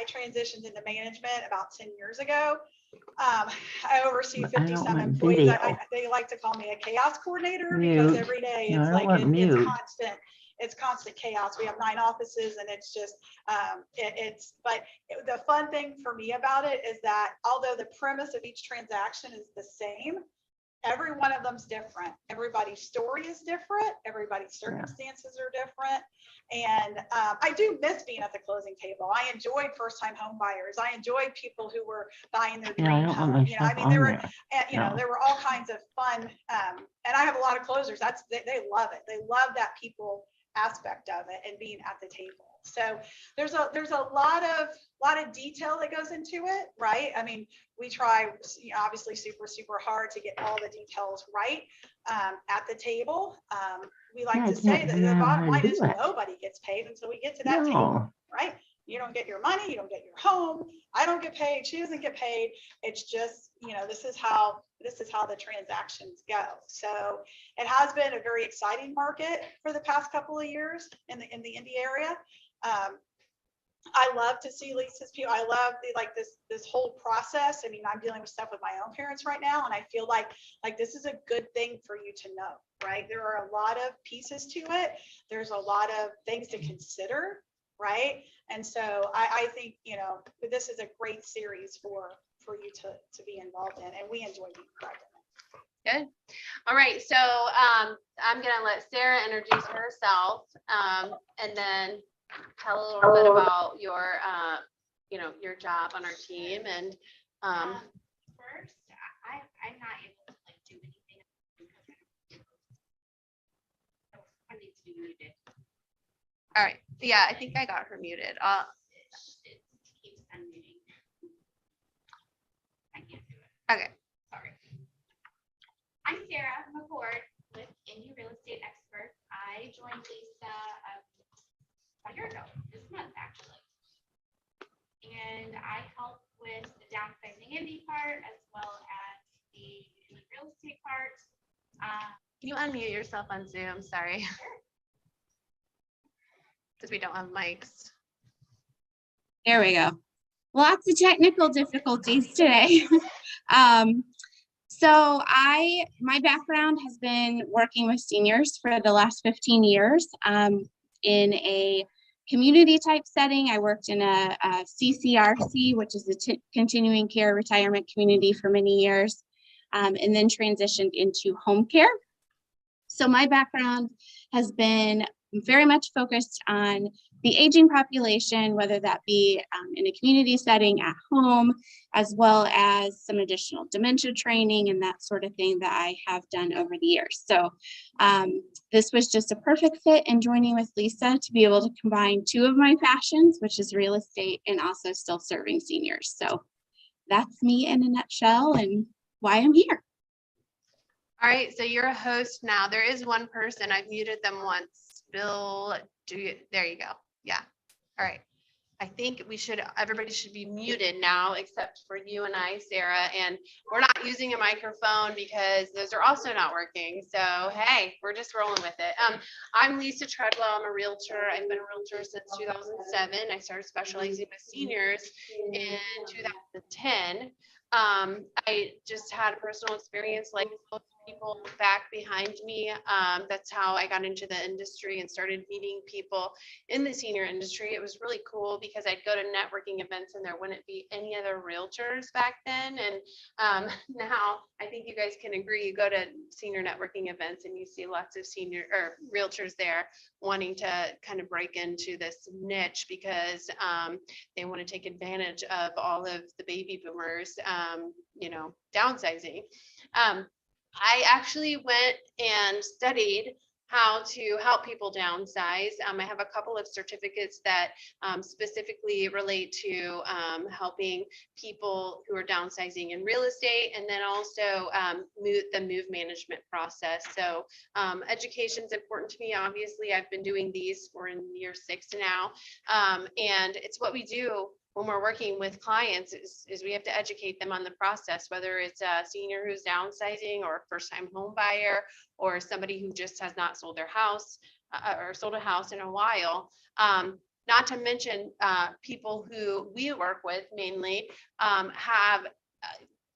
I transitioned into management about 10 years ago. I oversee 57 employees. They like to call me a chaos coordinator because every day it's like it's constant chaos. We have 9 offices, and it's just but the fun thing for me about it is that although the premise of each transaction is the same, every one of them's different. Everybody's story is different. Everybody's circumstances are different. And I do miss being at the closing table. I enjoyed first-time home buyers. I enjoyed people who were buying their dream home. You know, I mean, there were all kinds of fun. And I have a lot of closers. They love it. They love that people aspect of it and being at the table. So there's a lot of detail that goes into it, right? I mean, we try, obviously super hard to get all the details right at the table. We like to say that the bottom line is nobody gets paid until we get to that table, right? You don't get your money, you don't get your home. I don't get paid. She doesn't get paid. It's just, this is how the transactions go. So it has been a very exciting market for the past couple of years in the Indy area. I love to see Lisa's people. I love this whole process. I mean, I'm dealing with stuff with my own parents right now, and I feel like this is a good thing for you to know, right? There are a lot of pieces to it. There's a lot of things to consider, right? And so I think, this is a great series for you to be involved in, and we enjoy being part of it. Good. All right. So I'm going to let Sara introduce herself and then tell a little bit about your, your job on our team. And first, I'm not able to do anything because I need to be muted. All right. Yeah, I think I got her muted. It keeps unmuting. I can't do it. Okay. Sorry. I'm Sara McCord with Indy Real Estate Experts. I joined Lisa a year ago, this month actually. And I help with the Downsizing Indy part as well as the real estate part. Can you unmute yourself on Zoom? Sorry. Sure. Because we don't have mics. There we go. Lots of technical difficulties today. So my background has been working with seniors for the last 15 years in a community type setting. I worked in a CCRC, which is the continuing care retirement community, for many years, and then transitioned into home care. So my background has been very much focused on the aging population, whether that be in a community setting at home, as well as some additional dementia training and that sort of thing that I have done over the years. So this was just a perfect fit in joining with Lisa to be able to combine 2 of my passions, which is real estate and also still serving seniors. So that's me in a nutshell and why I'm here. All right. So you're a host now. There is one person. I've muted them once. Bill, there you go. Yeah. All right. I think everybody should be muted now, except for you and I, Sara, and we're not using a microphone because those are also not working. So, hey, we're just rolling with it. I'm Lisa Treadwell. I'm a realtor. I've been a realtor since 2007. I started specializing with seniors in 2010. I just had a personal experience like most people back behind me. That's how I got into the industry and started meeting people in the senior industry. It was really cool because I'd go to networking events and there wouldn't be any other realtors back then. And now I think you guys can agree, you go to senior networking events and you see lots of senior or realtors there wanting to kind of break into this niche because they want to take advantage of all of the baby boomers, downsizing. I actually went and studied how to help people downsize. I have a couple of certificates that specifically relate to helping people who are downsizing in real estate, and then also the move management process. So education is important to me. Obviously, I've been doing these for in year 6 now, and it's what we do when we're working with clients is we have to educate them on the process, whether it's a senior who's downsizing or a first-time home buyer or somebody who just has not sold their house or sold a house in a while. not to mention people who we work with mainly have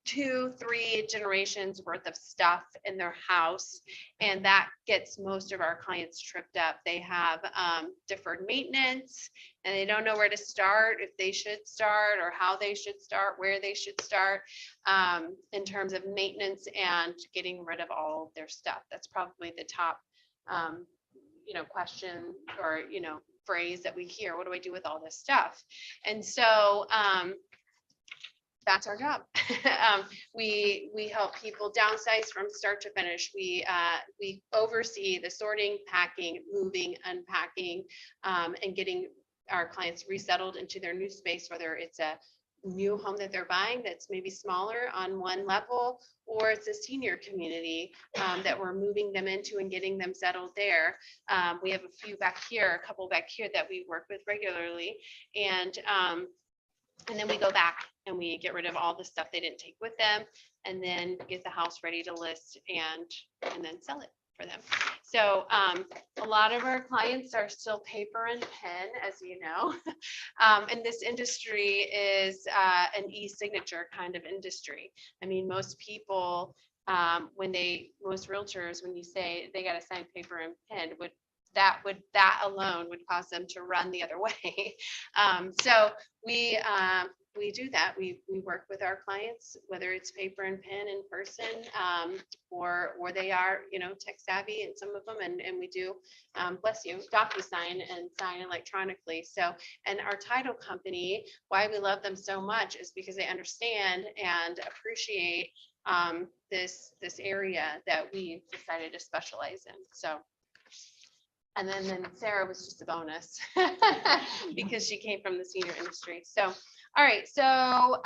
2-3 generations worth of stuff in their house, and that gets most of our clients tripped up. They have deferred maintenance, and they don't know where to start, if they should start, or how they should start, where they should start in terms of maintenance and getting rid of all of their stuff. That's probably the top question or phrase that we hear. What do I do with all this stuff? And so that's our job. We help people downsize from start to finish. We oversee the sorting, packing, moving, unpacking, and getting our clients resettled into their new space, whether it's a new home that they're buying that's maybe smaller on one level, or it's a senior community that we're moving them into and getting them settled there. We have a couple back here that we work with regularly, and then we go back and we get rid of all the stuff they didn't take with them, and then get the house ready to list and then sell it for them. So a lot of our clients are still paper and pen, as you know, and this industry is an e-signature kind of industry. I mean, most people, most realtors, when you say they got to sign paper and pen, that alone would cause them to run the other way. So we do that. We work with our clients, whether it's paper and pen in person, or they are, tech savvy in some of them, and we do, bless you, DocuSign and sign electronically. So, and our title company, why we love them so much is because they understand and appreciate this area that we decided to specialize in. So. And then Sara was just a bonus because she came from the senior industry. So, all right, so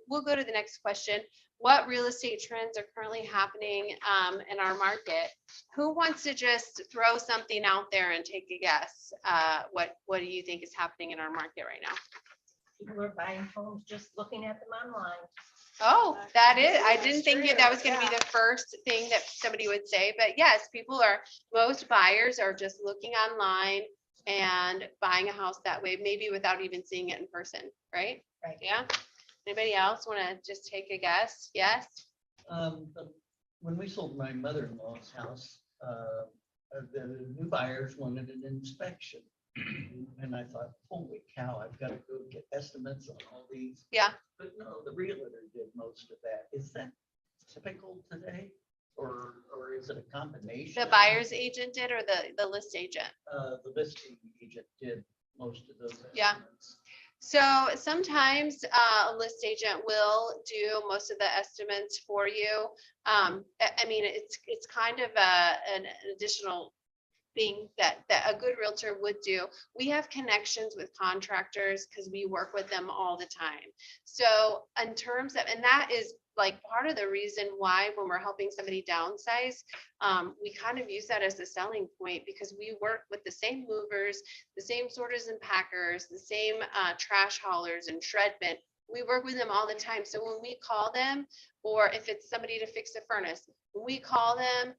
we'll go to the next question. What real estate trends are currently happening in our market? Who wants to just throw something out there and take a guess? What do you think is happening in our market right now? People are buying homes just looking at them online. Oh, that is, I didn't That's think true, that was going to be yeah. the first thing that somebody would say, but yes, most buyers are just looking online and buying a house that way, maybe without even seeing it in person, right? Right. Yeah. Anybody else want to just take a guess? Yes. When we sold my mother-in-law's house, the new buyers wanted an inspection. And I thought, holy cow, I've got to go get estimates on all these. Yeah. But no, the realtor did most of that. Is that typical today? Or is it a combination? The buyer's agent did, or the list agent? The listing agent did most of those estimates. Yeah. So sometimes a list agent will do most of the estimates for you. I mean, it's kind of an additional thing that a good realtor would do. We have connections with contractors because we work with them all the time. So in terms of, and that is like part of the reason why when we're helping somebody downsize, we kind of use that as a selling point, because we work with the same movers, the same sorters and packers, the same trash haulers and shred bin. We work with them all the time. So when we call them, or if it's somebody to fix a furnace, when we call them,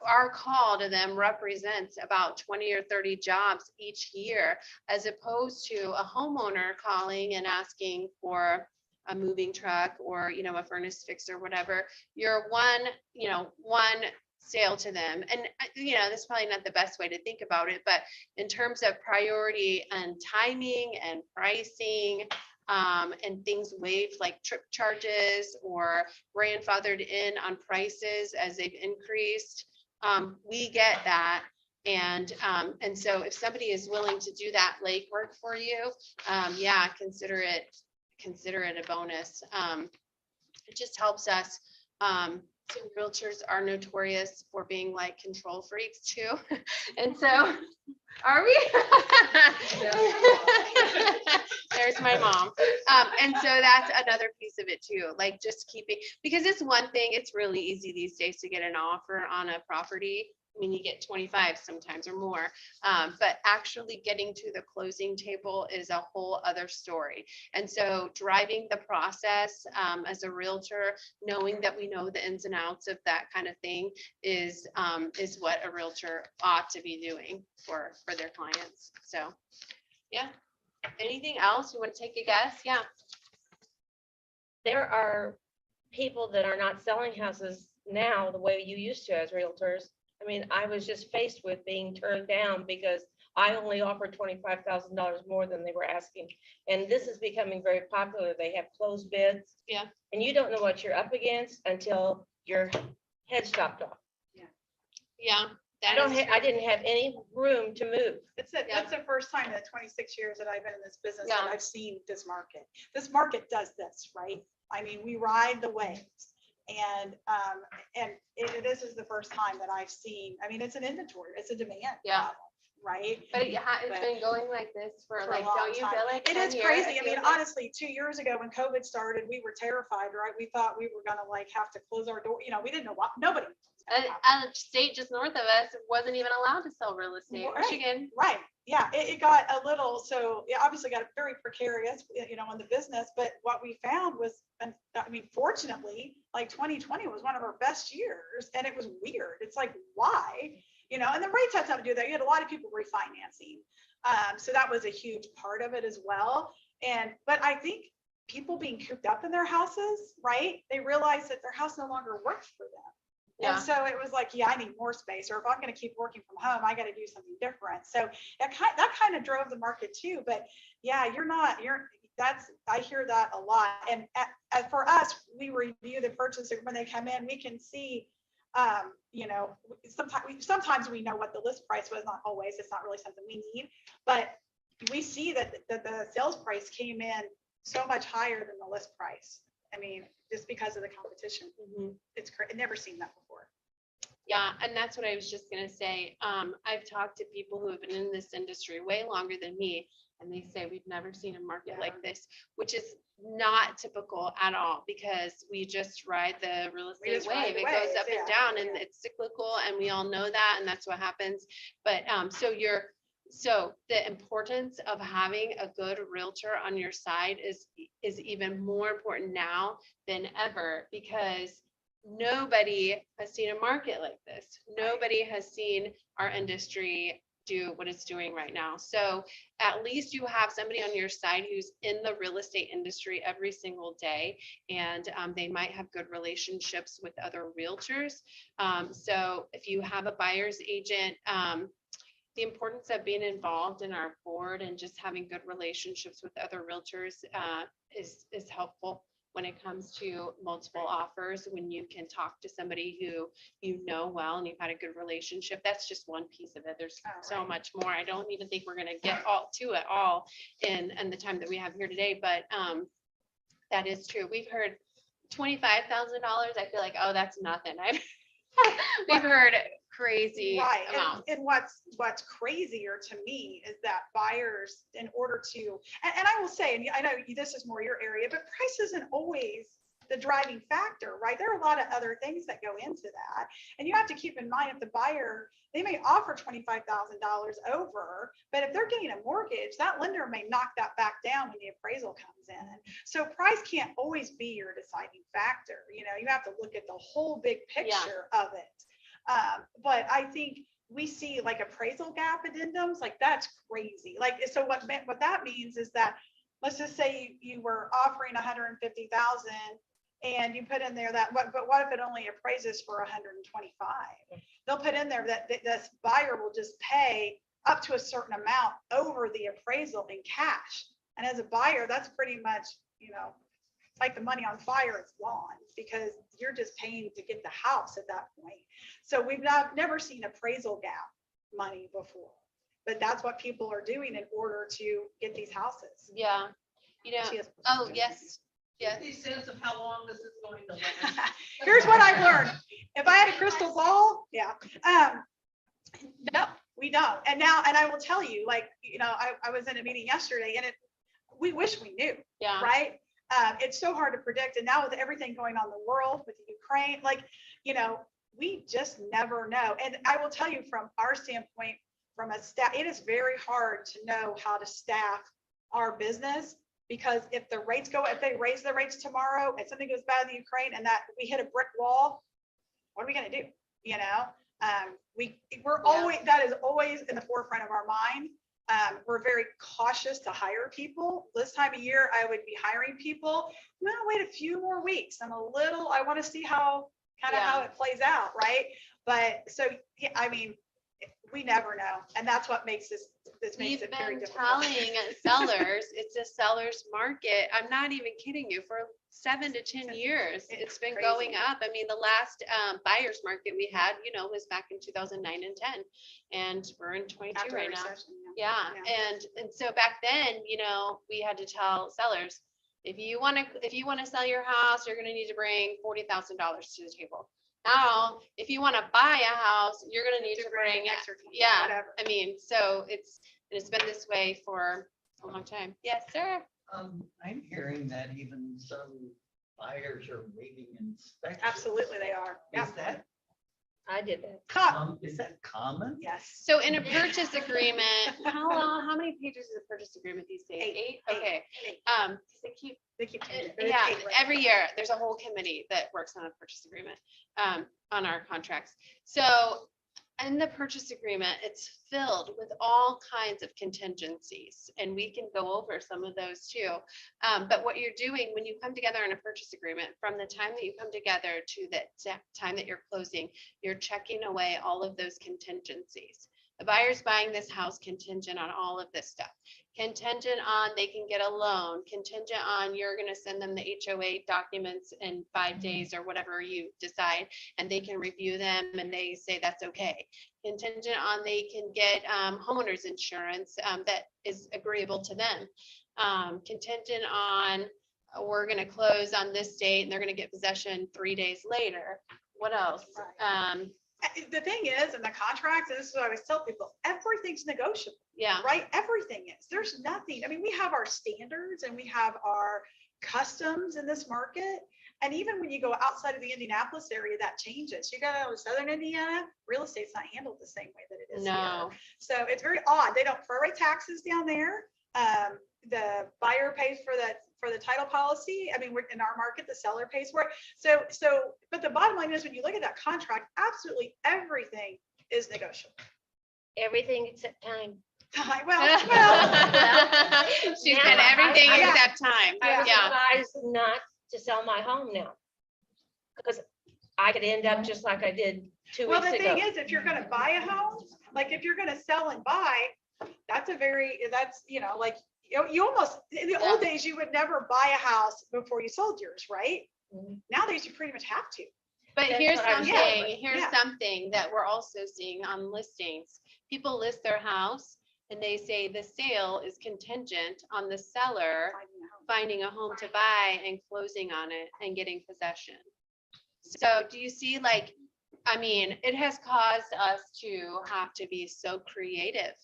our call to them represents about 20 or 30 jobs each year, as opposed to a homeowner calling and asking for a moving truck or, a furnace fix or whatever. You're one sale to them. And, that's probably not the best way to think about it, but in terms of priority and timing and pricing, and things waived like trip charges or grandfathered in on prices as they've increased. We get that. And so if somebody is willing to do that legwork for you, consider it a bonus. It just helps us. So realtors are notorious for being like control freaks too. And so are we? There's my mom. And so that's another piece of it too, like just keeping, because it's one thing, it's really easy these days to get an offer on a property. I mean, you get 25 sometimes or more, but actually getting to the closing table is a whole other story. And so driving the process as a realtor, knowing that we know the ins and outs of that kind of thing is what a realtor ought to be doing for their clients. So, Yeah. Anything else? You want to take a guess? Yeah. There are people that are not selling houses now the way you used to as realtors. I mean, I was just faced with being turned down because I only offered $25,000 more than they were asking. And this is becoming very popular. They have closed bids. Yeah. And you don't know what you're up against until your head's chopped off. Yeah. I didn't have any room to move. That's the first time in the 26 years that I've been in this business Yeah. that I've seen this market. This market does this, right? I mean, we ride the waves. And this is the first time that I've seen, I mean, it's an inventory, it's a demand Yeah. problem, right? But it's been going like this for For a like, long don't you time. feel like It 10 is years? crazy. I It mean, feels like- honestly, 2 years ago when COVID started, we were terrified, right? We thought we were gonna like have to close our door. You know, we didn't know what, nobody. was gonna happen. A state just north of us wasn't even allowed to sell real estate. Right. Michigan. Right, yeah, it got a little, so it obviously got very precarious, you know, in the business, but what we found was, and I mean, fortunately, like 2020 was one of our best years, and it was weird. It's like, why? You know, and the rates had something to do with that. You had a lot of people refinancing. So that was a huge part of it as well. But I think people being cooped up in their houses, right? They realized that their house no longer works for them. Yeah. And so it was like, yeah, I need more space, or if I'm going to keep working from home, I got to do something different. So that kind of drove the market too. But yeah, I hear that a lot. And for us, we review the purchaser when they come in. We can see, you know, sometimes we know what the list price was. Not always. It's not really something we need, but we see that the sales price came in so much higher than the list price. I mean, just because of the competition. It's crazy. I've never seen that before. Yeah, and that's what I was just gonna say. I've talked to people who have been in this industry way longer than me, and they say we've never seen a market like this, which is not typical at all, because we just ride the real estate just ride wave. the It goes waves, up and yeah, down, and yeah. it's cyclical, and we all know that, and that's what happens. But so the importance of having a good realtor on your side is even more important now than ever, because nobody has seen a market like this. Nobody has seen our industry do what it's doing right now. So at least you have somebody on your side who's in the real estate industry every single day, and they might have good relationships with other realtors. So if you have a buyer's agent, the importance of being involved in our board and just having good relationships with other realtors is helpful when it comes to multiple offers. When you can talk to somebody who you know well and you've had a good relationship, that's just one piece of it. There's so much more. I don't even think we're going to get to it all in the time that we have here today, but that is true. We've heard $25,000. I feel like, oh, that's nothing. We've heard crazy amounts. And what's crazier to me is that buyers, in order to, and I will say, and I know this is more your area, but price isn't always the driving factor, right? There are a lot of other things that go into that. And you have to keep in mind, if the buyer, they may offer $25,000 over, but if they're getting a mortgage, that lender may knock that back down when the appraisal comes in. So price can't always be your deciding factor. You know, you have to look at the whole big picture of it. But I think we see like appraisal gap addendums, like that's crazy. Like, so what that means is that, let's just say you were offering 150,000 and you put in there that, but what if it only appraises for 125? They'll put in there that this buyer will just pay up to a certain amount over the appraisal in cash. And as a buyer, that's pretty much, you know, like the money on fire, it's gone, because you're just paying to get the house at that point. So we've never seen appraisal gap money before, but that's what people are doing in order to get these houses. Yeah. You know, oh, yes. Yeah. 50 cents of how long this is going to last. Here's what I've learned. If I had a crystal ball, no, we don't. And I will tell you, like, you know, I was in a meeting yesterday, and we wish we knew, right? It's so hard to predict. And now with everything going on in the world with Ukraine, like, you know, we just never know. And I will tell you, from our standpoint, from a staff, it is very hard to know how to staff our business, because if the rates if they raise the rates tomorrow and something goes bad in the Ukraine and that we hit a brick wall, what are we going to do? You know, we're always, that is always in the forefront of our mind. We're very cautious to hire people. This time of year, I would be hiring people. I'm gonna wait a few more weeks. I want to see how it plays out, right? But so, yeah, I mean, we never know. And that's what makes this makes We've it very been difficult. telling sellers, it's a seller's market. I'm not even kidding you. For 7 to 10 years, it's been crazy. going up. I mean, the last buyer's market we had, was back in 2009 and 10, and we're in 22 After a right now. recession, Yeah, and so back then, we had to tell sellers, if you want to sell your house, you're going to need to bring $40,000 to the table. Now, if you want to buy a house, you're going to need to bring extra, yeah. whatever. I mean, so it's been this way for a long time. Yes, sir. I'm hearing that even some buyers are waiving inspection. Absolutely, they are. Yeah. Is that, I did that. is that common? Yes. So in a purchase agreement, how many pages is a purchase agreement these days? 8? Okay. They keep They keep changing. yeah, every year there's a whole committee that works on a purchase agreement, on our contracts. So in the purchase agreement, it's filled with all kinds of contingencies, and we can go over some of those too. But what you're doing when you come together in a purchase agreement, from the time that you come together to the time that you're closing, you're checking away all of those contingencies. The buyer's buying this house contingent on all of this stuff. Contingent on they can get a loan, contingent on you're going to send them the HOA documents in 5 days or whatever you decide, and they can review them and they say that's okay. Contingent on they can get homeowners insurance that is agreeable to them. Contingent on we're going to close on this date and they're going to get possession 3 days later. What else? The thing is, in the contract, and this is what I always tell people, everything's negotiable. Yeah. Right? Everything is. There's nothing. I mean, we have our standards and we have our customs in this market. And even when you go outside of the Indianapolis area, that changes. You go to Southern Indiana, real estate's not handled the same way that it is No. here. So it's very odd. They don't prorate taxes down there. The buyer pays for the title policy. I mean, we're in our market, the seller pays for it. So, but the bottom line is, when you look at that contract, absolutely everything is negotiable. Everything except time. Well. She said everything I- except time. I was Yeah. advised not to sell my home now, because I could end up just like I did 2 Well, weeks the ago. thing is, if you're gonna buy a home, like if you're gonna sell and buy, like, you almost, in the old days, you would never buy a house before you sold yours, right? Mhm. Nowadays, you pretty much have to. But That's here's what I was something, told. Yeah. something that we're also seeing on listings. People list their house and they say the sale is contingent on the seller finding a home to buy and closing on it and getting possession. So do you see, like, I mean, it has caused us to have to be so creative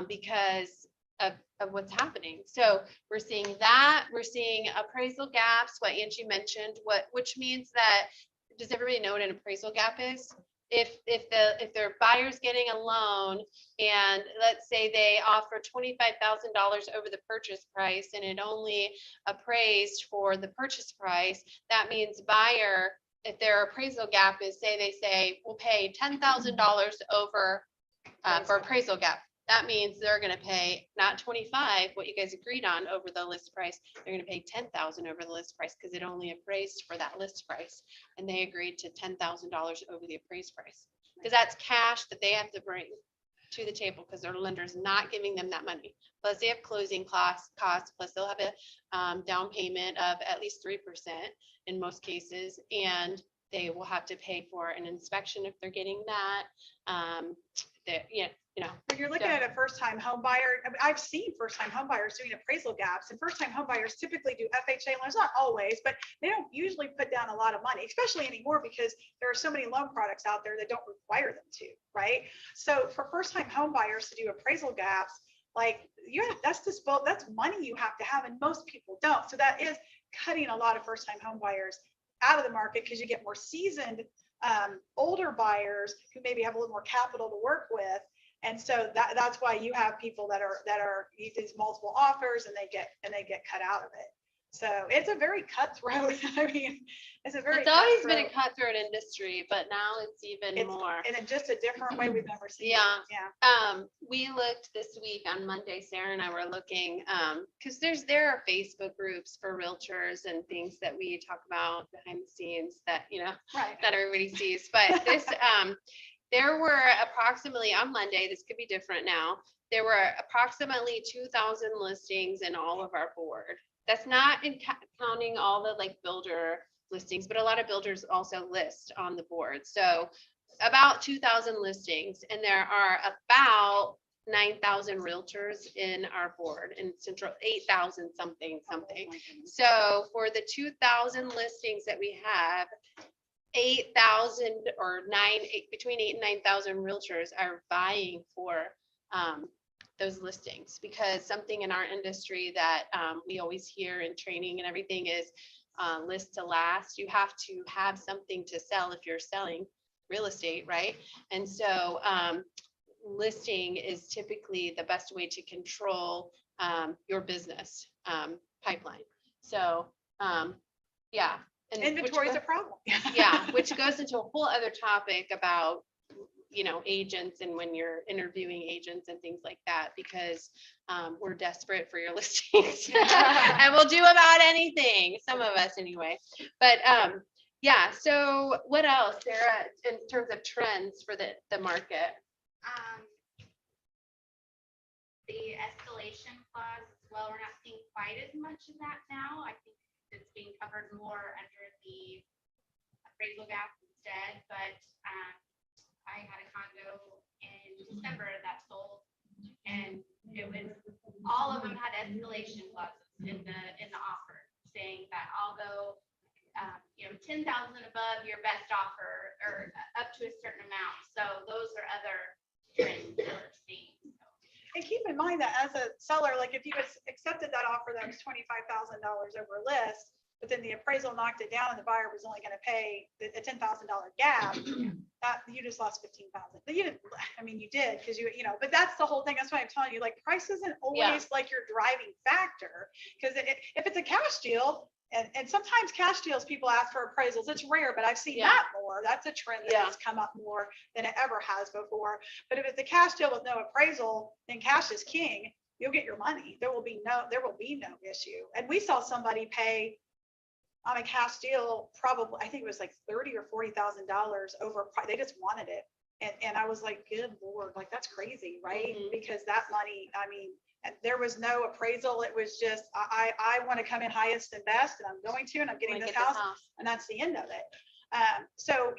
because of what's happening. So we're seeing that, we're seeing appraisal gaps, what Angie mentioned, which means that, does everybody know what an appraisal gap is? If their buyer's getting a loan and let's say they offer $25,000 over the purchase price and it only appraised for the purchase price, that means buyer, if their appraisal gap is, they say we'll pay $10,000 over for appraisal gap. That means they're going to pay not 25, what you guys agreed on, over the list price. They're going to pay 10,000 over the list price because it only appraised for that list price, and they agreed to $10,000 over the appraised price because that's cash that they have to bring to the table because their lender's not giving them that money. Plus they have closing costs. Plus they'll have a down payment of at least 3% in most cases, and they will have to pay for an inspection if they're getting that. When you're looking at a first-time home buyer, I mean, I've seen first-time home buyers doing appraisal gaps, and first-time home buyers typically do FHA loans, not always, but they don't usually put down a lot of money, especially anymore because there are so many loan products out there that don't require them to, right? So for first-time home buyers to do appraisal gaps, like that's money you have to have, and most people don't. So that is cutting a lot of first-time home buyers out of the market because you get more seasoned older buyers who maybe have a little more capital to work with. And so that's why you have people that are these multiple offers and they get cut out of it. So it's a very cutthroat. I mean, it's a very. It's always been a cutthroat- cutthroat industry, but now it's even it's- more. And in just a different way we've never seen. it. Yeah. Yeah. We looked this week on Monday, Sarah and I were looking, because there are Facebook groups for realtors and things that we talk about behind the scenes that, Right. that everybody sees. But this, there were approximately on Monday, this could be different now. There were approximately 2,000 listings in all of our board. That's not counting all the like builder listings, but a lot of builders also list on the board. So about 2,000 listings, and there are about 9,000 realtors in our board, and central 8,000 something. So for the 2,000 listings that we have, 8,000 or between 8,000 and 9,000 realtors are vying for those listings, because something in our industry that we always hear in training and everything is list to last. You have to have something to sell if you're selling real estate, right? And so listing is typically the best way to control your business pipeline. So yeah. And Inventory is a problem. yeah, which goes into a whole other topic about, agents and when you're interviewing agents and things like that, because we're desperate for your listings and we'll do about anything, some of us anyway. But yeah, so what else, Sarah, in terms of trends for the market? The escalation clause, well, we're not seeing quite as much of that now. I think it's being covered more under the appraisal gap instead, but I had a condo in December that sold, and it was, all of them had escalation clauses in the offer, saying that although 10,000 above your best offer, or up to a certain amount. So those are other trends that we're seeing. And keep in mind that as a seller, like if you accepted that offer that was $25,000 over list, but then the appraisal knocked it down and the buyer was only going to pay a $10,000 gap, that you just lost 15,000. But you didn't, I mean, you did, because but that's the whole thing. That's why I'm telling you, like, price isn't always like your driving factor, because if it's a cash deal, and sometimes cash deals, people ask for appraisals. It's rare, but I've seen that more. That's a trend that has come up more than it ever has before. But if it's a cash deal with no appraisal, then cash is king. You'll get your money. There will be no issue. And we saw somebody pay on a cash deal, probably, I think it was like $30,000 or $40,000 over. They just wanted it. And I was like, good Lord, like that's crazy, right? Mm-hmm. Because that money, I mean, there was no appraisal. It was just, I want to come in highest and best, and I'm going to, and I'm getting this house, and that's the end of it. So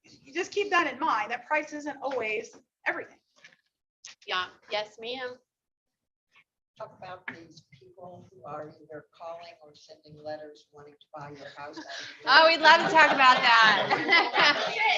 you just keep that in mind, that price isn't always everything. Yeah. Yes, ma'am. Talk about these people who are either calling or sending letters wanting to buy your house. Oh, we'd love to talk about that.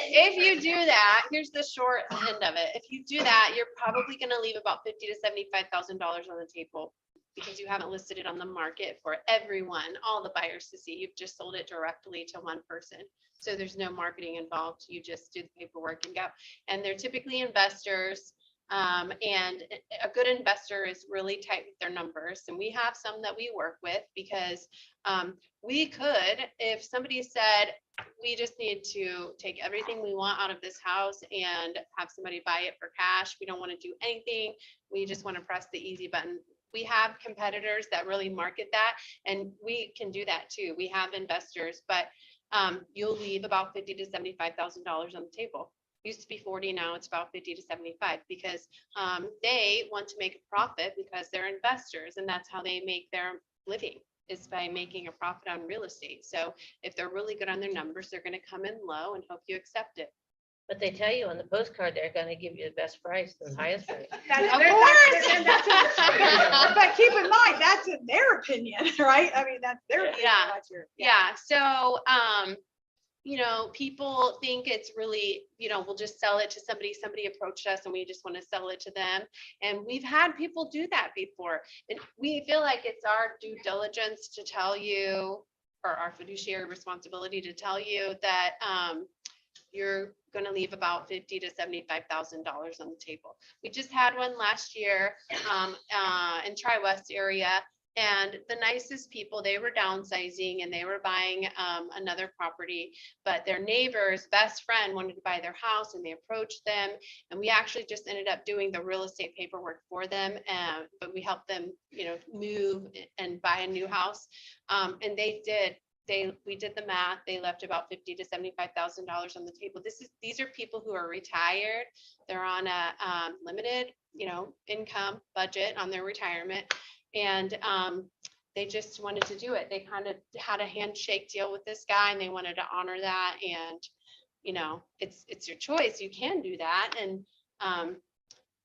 If you do that, here's the short end of it. If you do that, you're probably going to leave about $50,000 to $75,000 on the table, because you haven't listed it on the market for everyone, all the buyers to see. You've just sold it directly to one person. So there's no marketing involved. You just do the paperwork and go. And they're typically investors. And a good investor is really tight with their numbers. And we have some that we work with, because we could, if somebody said, we just need to take everything we want out of this house and have somebody buy it for cash. We don't want to do anything. We just want to press the easy button. We have competitors that really market that, and we can do that too. We have investors, but you'll leave about $50,000 to $75,000 on the table. Used to be 40, now it's about 50 to 75, because they want to make a profit, because they're investors, and that's how they make their living, is by making a profit on real estate. So if they're really good on their numbers, they're going to come in low and hope you accept it. But they tell you on the postcard, they're gonna give you the best price, the highest price. But keep in mind, that's in their opinion, right? I mean, that's their opinion. Yeah. That's your, Yeah. So, people think it's really, we'll just sell it to somebody. Somebody approached us and we just want to sell it to them. And we've had people do that before. And we feel like it's our due diligence to tell you, or our fiduciary responsibility to tell you that you're going to leave about $50,000 to $75,000 on the table. We just had one last year in Tri-West area, And the nicest people, they were downsizing and they were buying another property, but their neighbor's best friend wanted to buy their house and they approached them. And we actually just ended up doing the real estate paperwork for them. But we helped them, move and buy a new house. And we did the math. They left about $50,000 to $75,000 on the table. These are people who are retired. They're on a limited, income budget on their retirement. And they just wanted to do it. They kind of had a handshake deal with this guy and they wanted to honor that. And, it's your choice. You can do that. And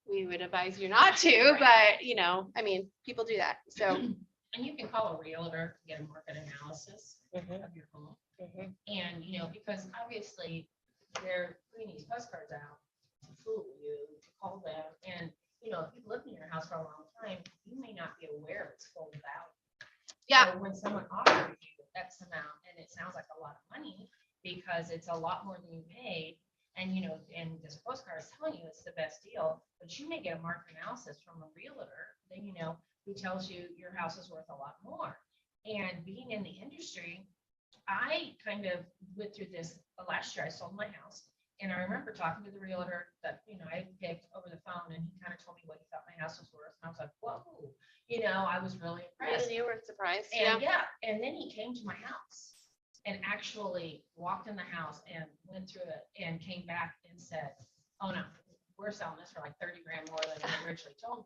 we would advise you not to, but, people do that. So. And you can call a realtor to get a market analysis of your home. And, because obviously they're putting these postcards out to fool you, to call them. And, if you've lived in your house for a long time, you may not be aware of its full value. Yeah. So when someone offers you X amount, and it sounds like a lot of money because it's a lot more than you paid, and, and this postcard is telling you it's the best deal, but you may get a market analysis from a realtor, then, who tells you your house is worth a lot more. And being in the industry, I kind of went through this last year. I sold my house. And I remember talking to the realtor that, I picked over the phone, and he kind of told me what he thought my house was worth. And I was like, whoa, I was really impressed. You were surprised. And and then he came to my house and actually walked in the house and went through it and came back and said, oh no, we're selling this for like 30 grand more than I originally told me.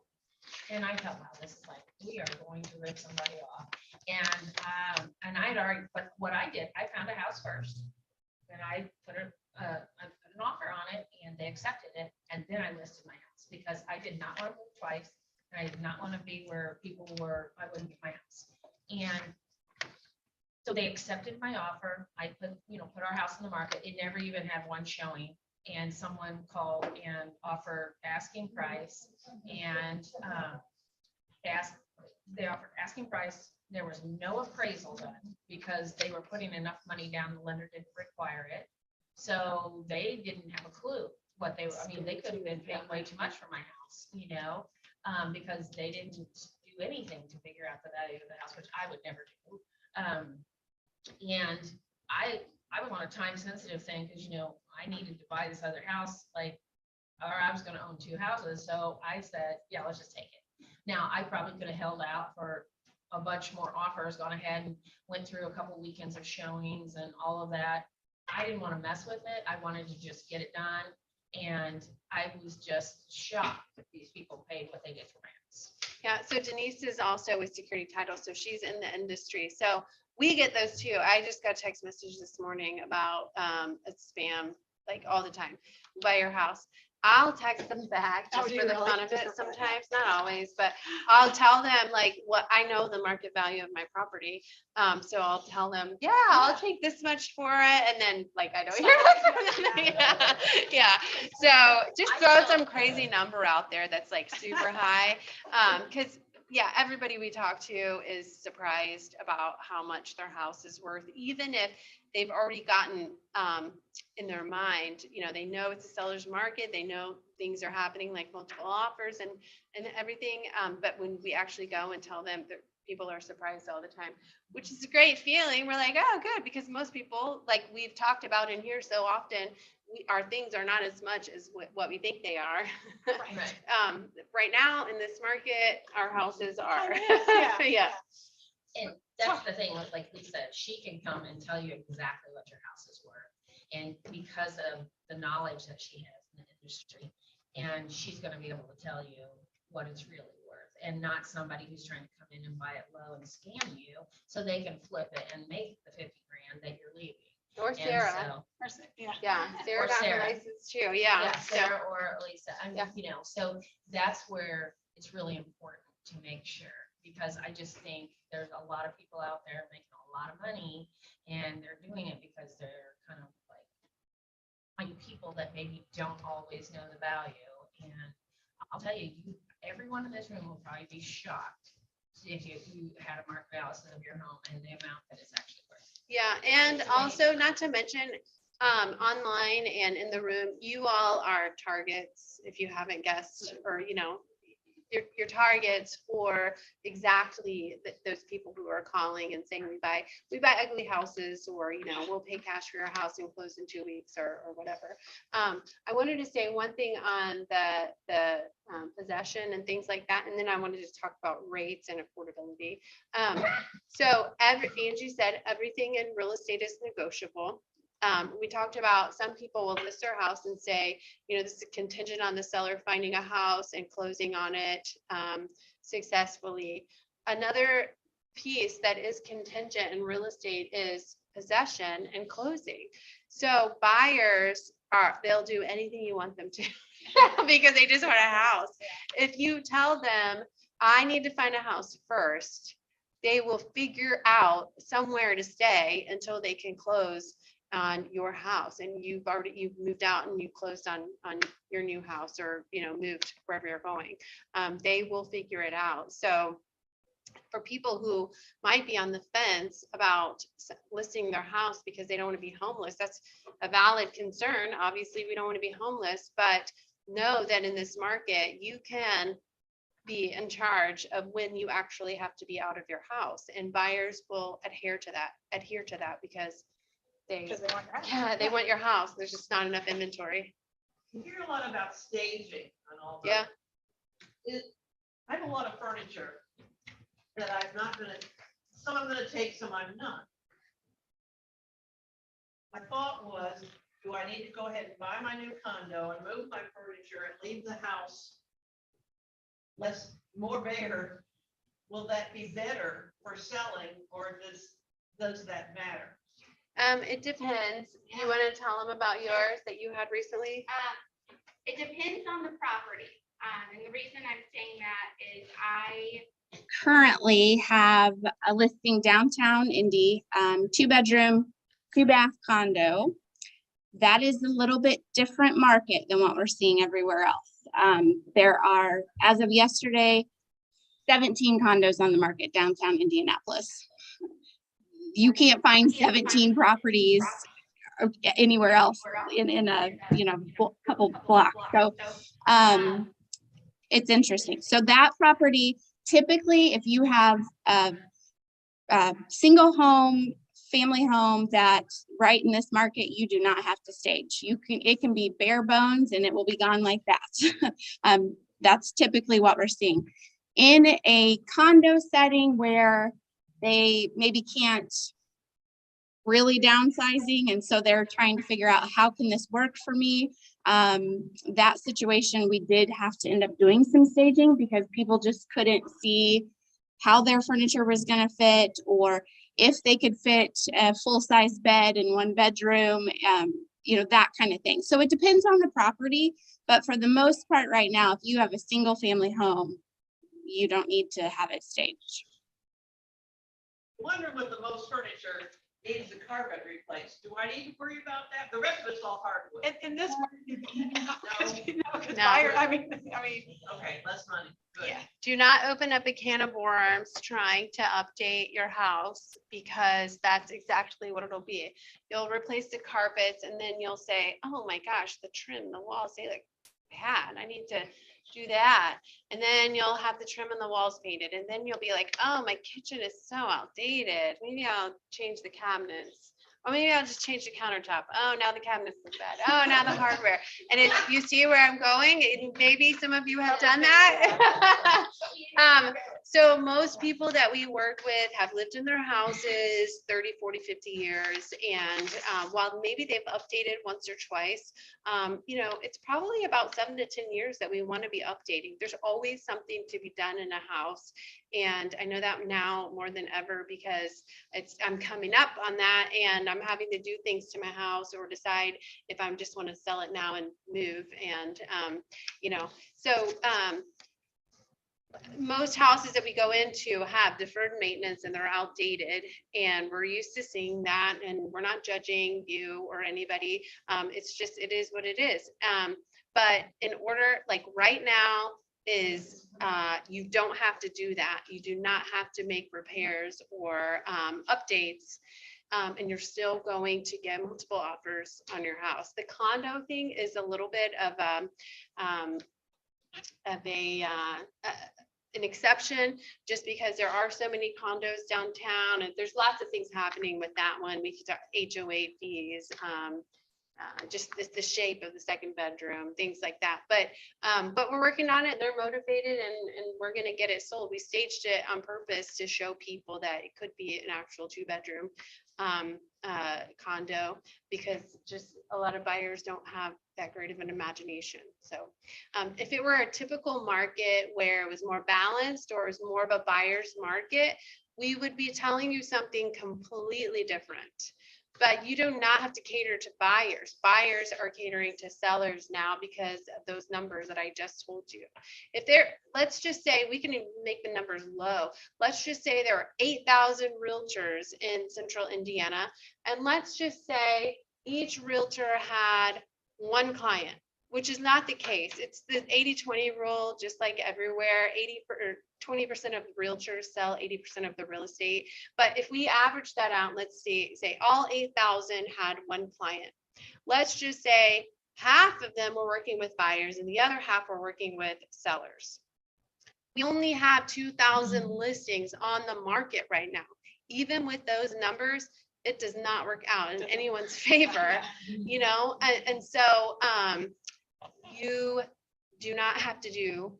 And I thought, wow, this is like, we are going to rip somebody off. And I had already, but what I did, I found a house first. And I put an offer on it and they accepted it. And then I listed my house because I did not want to move twice. And I did not want to be where people were, I wouldn't get my house. And so they accepted my offer. I put our house in the market. It never even had one showing. And someone called and offered asking price, and they offered asking price. There was no appraisal done because they were putting enough money down. The lender didn't require it. So they didn't have a clue what they were. I mean, they could have been paying way too much for my house, because they didn't do anything to figure out the value of the house, which I would never do. And I was on a time sensitive thing because, I needed to buy this other house, or I was going to own two houses. So I said, yeah, let's just take it. Now, I probably could have held out for a bunch more offers, gone ahead and went through a couple weekends of showings and all of that. I didn't want to mess with it. I wanted to just get it done. And I was just shocked that these people paid what they did for my house. Yeah. So Denise is also with Security Title. So she's in the industry. So we get those too. I just got a text message this morning about a spam, all the time, buy your house. I'll text them back just for the fun of it sometimes, not always, but I'll tell them what I know the market value of my property. So I'll tell them, yeah, I'll take this much for it. And then I don't hear that. Yeah. So just throw some crazy number out there that's super high. Cause everybody we talk to is surprised about how much their house is worth, even if they've already gotten in their mind, they know it's a seller's market. They know things are happening like multiple offers and everything. But when we actually go and tell them, that people are surprised all the time, which is a great feeling. We're like, oh, good, because most people, we've talked about in here so often, our things are not as much as what we think they are. Right. Right now in this market, our houses are. Yeah. And that's the thing, like Lisa, she can come and tell you exactly what your house is worth. And because of the knowledge that she has in the industry, and she's going to be able to tell you what it's really worth, and not somebody who's trying to come in and buy it low and scam you so they can flip it and make the 50 grand that you're leaving. Or Sara. Sarah got her license too. Yeah. Sara or Lisa. So that's where it's really important to make sure, because I just think there's a lot of people out there making a lot of money, and they're doing it because they're kind of people that maybe don't always know the value. And I'll tell you, everyone in this room will probably be shocked if you had a market analysis of your home and the amount that it's actually worth. Yeah, and also not to mention online and in the room, you all are targets if you haven't guessed, or your targets for exactly those people who are calling and saying we buy ugly houses, or we'll pay cash for your house and close in 2 weeks or whatever. I wanted to say one thing on the possession and things like that, and then I wanted to talk about rates and affordability. So Angie said everything in real estate is negotiable. We talked about some people will list their house and say, this is contingent on the seller finding a house and closing on it successfully. Another piece that is contingent in real estate is possession and closing. So buyers they'll do anything you want them to because they just want a house. If you tell them, I need to find a house first, they will figure out somewhere to stay until they can close on your house, and you've moved out and you closed on your new house, or moved wherever you're going. They will figure it out. So for people who might be on the fence about listing their house because they don't want to be homeless, that's a valid concern. Obviously we don't want to be homeless, but know that in this market you can be in charge of when you actually have to be out of your house, and buyers will adhere to that because they want your house. There's just not enough inventory. You hear a lot about staging and all that. Yeah. I have a lot of furniture that some I'm gonna take, some I'm not. My thought was, do I need to go ahead and buy my new condo and move my furniture and leave the house more bare? Will that be better for selling, or does that matter? It depends. You want to tell them about yours that you had recently? It depends on the property. And the reason I'm saying that is I currently have a listing downtown Indy, 2-bedroom, 2-bath condo. That is a little bit different market than what we're seeing everywhere else. There are, as of yesterday, 17 condos on the market downtown Indianapolis. You can't find 17 properties anywhere else in a couple blocks. So it's interesting. So that property, typically, if you have a single home, family home, that right in this market, you do not have to stage. It can be bare bones and it will be gone like that. That's typically what we're seeing. In a condo setting where they maybe can't really downsizing, and so they're trying to figure out, how can this work for me? That situation, we did have to end up doing some staging because people just couldn't see how their furniture was going to fit, or if they could fit a full-size bed in 1 bedroom, that kind of thing. So it depends on the property, but for the most part right now, if you have a single family home, you don't need to have it staged. Wonder with the most furniture needs the carpet replaced. Do I need to worry about that? The rest of it's all hardwood. In this, because No. buyer, I mean, Okay, less money. Good. yeah. Do not open up a can of worms trying to update your house, because that's exactly what it'll be. You'll replace the carpets and then you'll say, oh my gosh, the trim, the walls, they look bad. I need to do that. And then you'll have the trim and the walls painted. And then you'll be like, oh, my kitchen is so outdated. Maybe I'll change the cabinets. Or maybe I'll just change the countertop. Oh, now the cabinets look bad. Oh, now the hardware. And if you see where I'm going, maybe some of you have done that. So most people that we work with have lived in their houses 30, 40, 50 years. And while maybe they've updated once or twice, it's probably about 7 to 10 years that we want to be updating. There's always something to be done in a house. And I know that now more than ever, because I'm coming up on that, and I'm having to do things to my house or decide if I just want to sell it now and move. And, most houses that we go into have deferred maintenance and they're outdated, and we're used to seeing that, and we're not judging you or anybody. It is what it is. But in order, like right now, you don't have to do that. You do not have to make repairs or updates, and you're still going to get multiple offers on your house. The condo thing is a little bit of an exception, just because there are so many condos downtown, and there's lots of things happening with that one. We could talk HOA fees, just the shape of the second bedroom, things like that. But we're working on it. They're motivated, and we're gonna get it sold. We staged it on purpose to show people that it could be an actual 2-bedroom condo, because just a lot of buyers don't have that great of an imagination. So if it were a typical market where it was more balanced, or it was more of a buyer's market, we would be telling you something completely different. But you do not have to cater to buyers. Buyers are catering to sellers now because of those numbers that I just told you. If let's just say, we can even make the numbers low. Let's just say there are 8,000 realtors in central Indiana. And let's just say each realtor had 1 client, which is not the case. It's the 80-20 rule, just like everywhere. 20% of realtors sell 80% of the real estate. But if we average that out, let's say all 8,000 had 1 client. Let's just say half of them were working with buyers and the other half were working with sellers. We only have 2,000 listings on the market right now. Even with those numbers, it does not work out in anyone's favor, you know? And so you do not have to do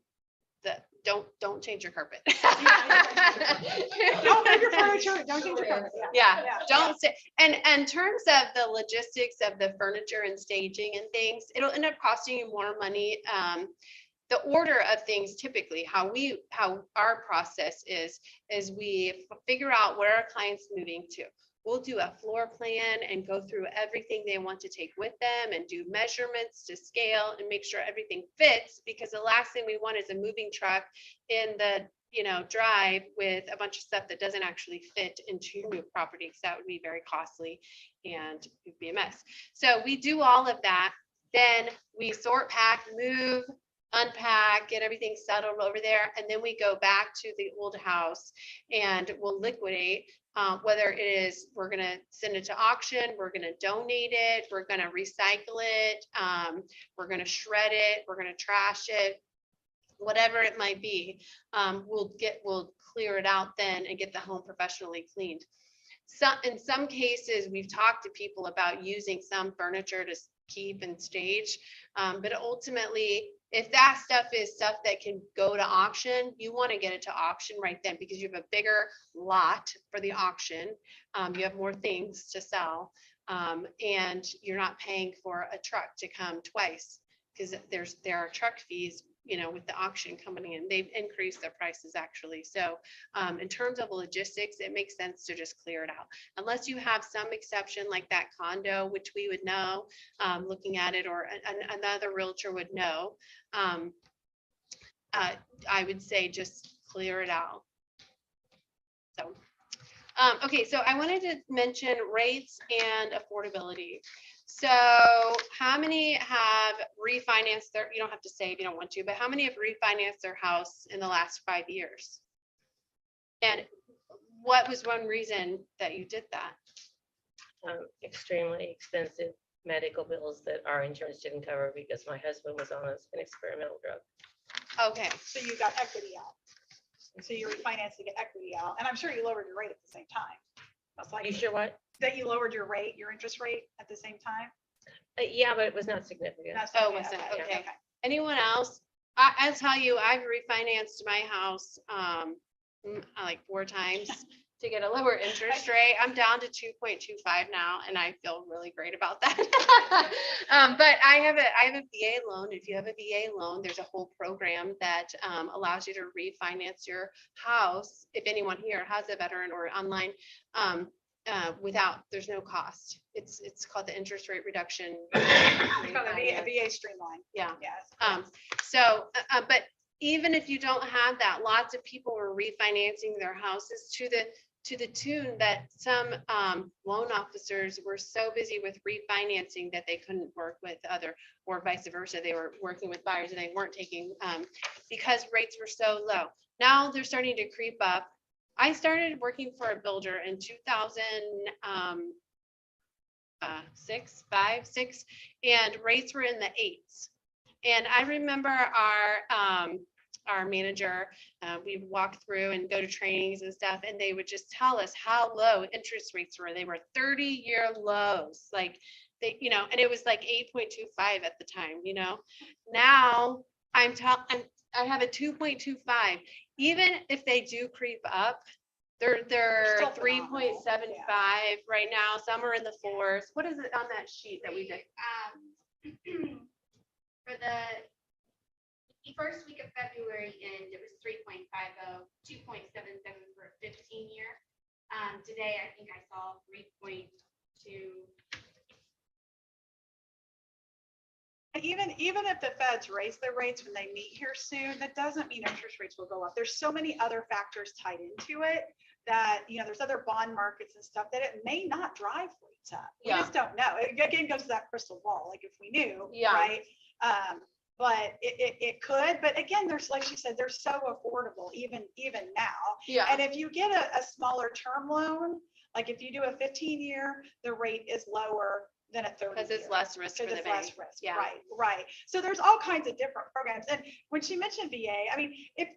don't change your carpet. Don't move your furniture, don't change your carpet. Yeah, don't say, and in terms of the logistics of the furniture and staging and things, it'll end up costing you more money. The order of things, typically how our process is we figure out where our client's moving to. We'll do a floor plan and go through everything they want to take with them and do measurements to scale and make sure everything fits, because the last thing we want is a moving truck in the drive with a bunch of stuff that doesn't actually fit into your new property, because that would be very costly and it'd be a mess. So we do all of that. Then we sort, pack, move, unpack, get everything settled over there, and then we go back to the old house and we'll liquidate. Whether it is we're going to send it to auction, we're going to donate it, we're going to recycle it, we're going to shred it, we're going to trash it, whatever it might be. We'll clear it out then and get the home professionally cleaned. So in some cases, we've talked to people about using some furniture to keep and stage, but ultimately, if that stuff is stuff that can go to auction, you want to get it to auction right then, because you have a bigger lot for the auction. You have more things to sell, and you're not paying for a truck to come twice, because there are truck fees, with the auction company, and they've increased their prices actually. So in terms of logistics, it makes sense to just clear it out. Unless you have some exception like that condo, which we would know looking at it, or another realtor would know. I would say just clear it out. So, okay, so I wanted to mention rates and affordability. So how many have refinanced their, you don't have to say if you don't want to, but how many have refinanced their house in the last 5 years? And what was one reason that you did that? Extremely expensive medical bills that our insurance didn't cover because my husband was on an experimental drug. Okay. So you got equity out. So you're refinancing get equity out. And I'm sure you lowered your rate at the same time. That's like, You sure what? that you lowered your interest rate at the same time? Yeah, but it was not significant. That's Oh, okay, was it? okay, Okay. Anyone else? I'll tell you, I've refinanced my house like 4 times to get a lower interest rate. I'm down to 2.25 now, and I feel really great about that. But I have a VA loan. If you have a VA loan, there's a whole program that allows you to refinance your house. If anyone here has a veteran or online, there's no cost. It's called the interest rate reduction. It's called a VA streamline. Yeah. Yes. But even if you don't have that, lots of people were refinancing their houses to the tune that some loan officers were so busy with refinancing that they couldn't work with or vice versa. They were working with buyers and they weren't taking, because rates were so low. Now they're starting to creep up. I started working for a builder in 2006, and rates were in the 8s. And I remember our manager, we walk through and go to trainings and stuff, and they would just tell us how low interest rates were. They were 30-year lows, like they, and it was like 8.25 at the time, Now I have a 2.25. Even if they do creep up, they're still 3.75 phenomenal. right now. Some are in the fours. What is it on that sheet that we did? For the first week of February end, it was 3.50, 2.77 for a 15-year. Today, I think I saw 3.2. Even if the feds raise their rates when they meet here soon, that doesn't mean interest rates will go up. There's so many other factors tied into it that, there's other bond markets and stuff that it may not drive rates up. We Yeah. just don't know. It again goes to that crystal ball, like if we knew, Yeah. right? But it could, but again, there's, like she said, they're so affordable even now. Yeah. And if you get a smaller term loan, like if you do a 15-year, the rate is lower than a 30-year. Because it's less risk for Because the it's less bank. risk. Yeah. Right. So there's all kinds of different programs. And when she mentioned VA, I mean, if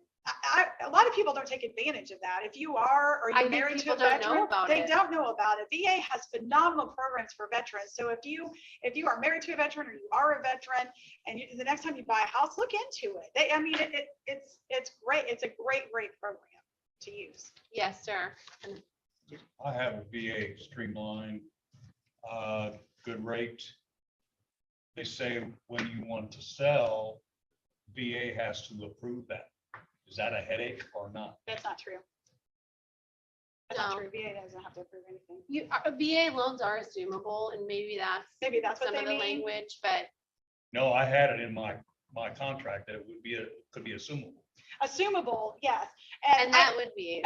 a lot of people don't take advantage of that. If you are, or I you're think married to people a don't know veteran, about they it. don't know about it. VA has phenomenal programs for veterans. So if you are married to a veteran or you are a veteran, and the next time you buy a house, look into it. It's great. It's a great program to use. Yes, sir. I have a VA streamlined, good rate. They say when you want to sell, VA has to approve that. Is that a headache or not? That's not true. That's not true. VA doesn't have to approve anything. VA loans are assumable, and maybe that's what some they of the mean. language, but No, I had it in my contract that it would be, could be assumable. Assumable, yes. and that would be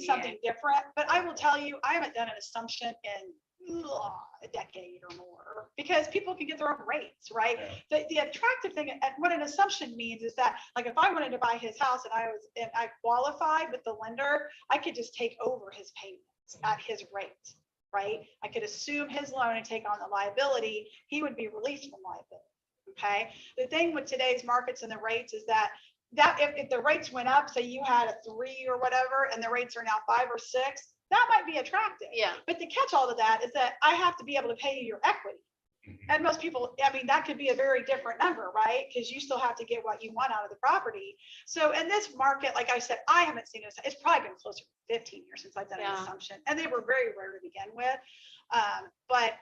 something different, but I will tell you, I haven't done an assumption in a decade or more, because people can get their own rates, right? Yeah. The attractive thing, and what an assumption means is that, like, if I wanted to buy his house and I qualified with the lender, I could just take over his payments at his rate, right? I could assume his loan and take on the liability. He would be released from liability. Okay. The thing with today's markets and the rates is that if the rates went up, say you had a 3 or whatever, and the rates are now 5 or 6, that might be attractive. Yeah. But the catch all to that is that I have to be able to pay you your equity. And most people, I mean, that could be a very different number, right? Because you still have to get what you want out of the property. So in this market, like I said, I haven't seen it. It's probably been closer to 15 years since I've done an assumption. And they were very rare to begin with. But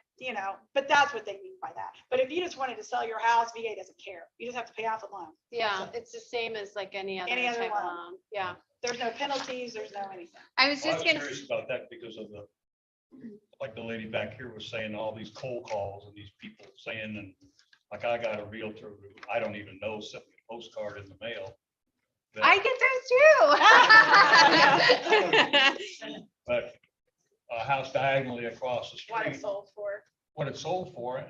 that's what they mean by that. But if you just wanted to sell your house, VA doesn't care. You just have to pay off the loan. Yeah, So, it's the same as like any other Any other type of loan. loan. Yeah. there's no penalties, there's no anything. I was Well, just I was gonna, curious about that because of like the lady back here was saying, all these cold calls and these people saying, and like I got a realtor who I don't even know sent me a postcard in the mail. that- I get those too. But a house diagonally across the What street, it's sold for. what it sold for, and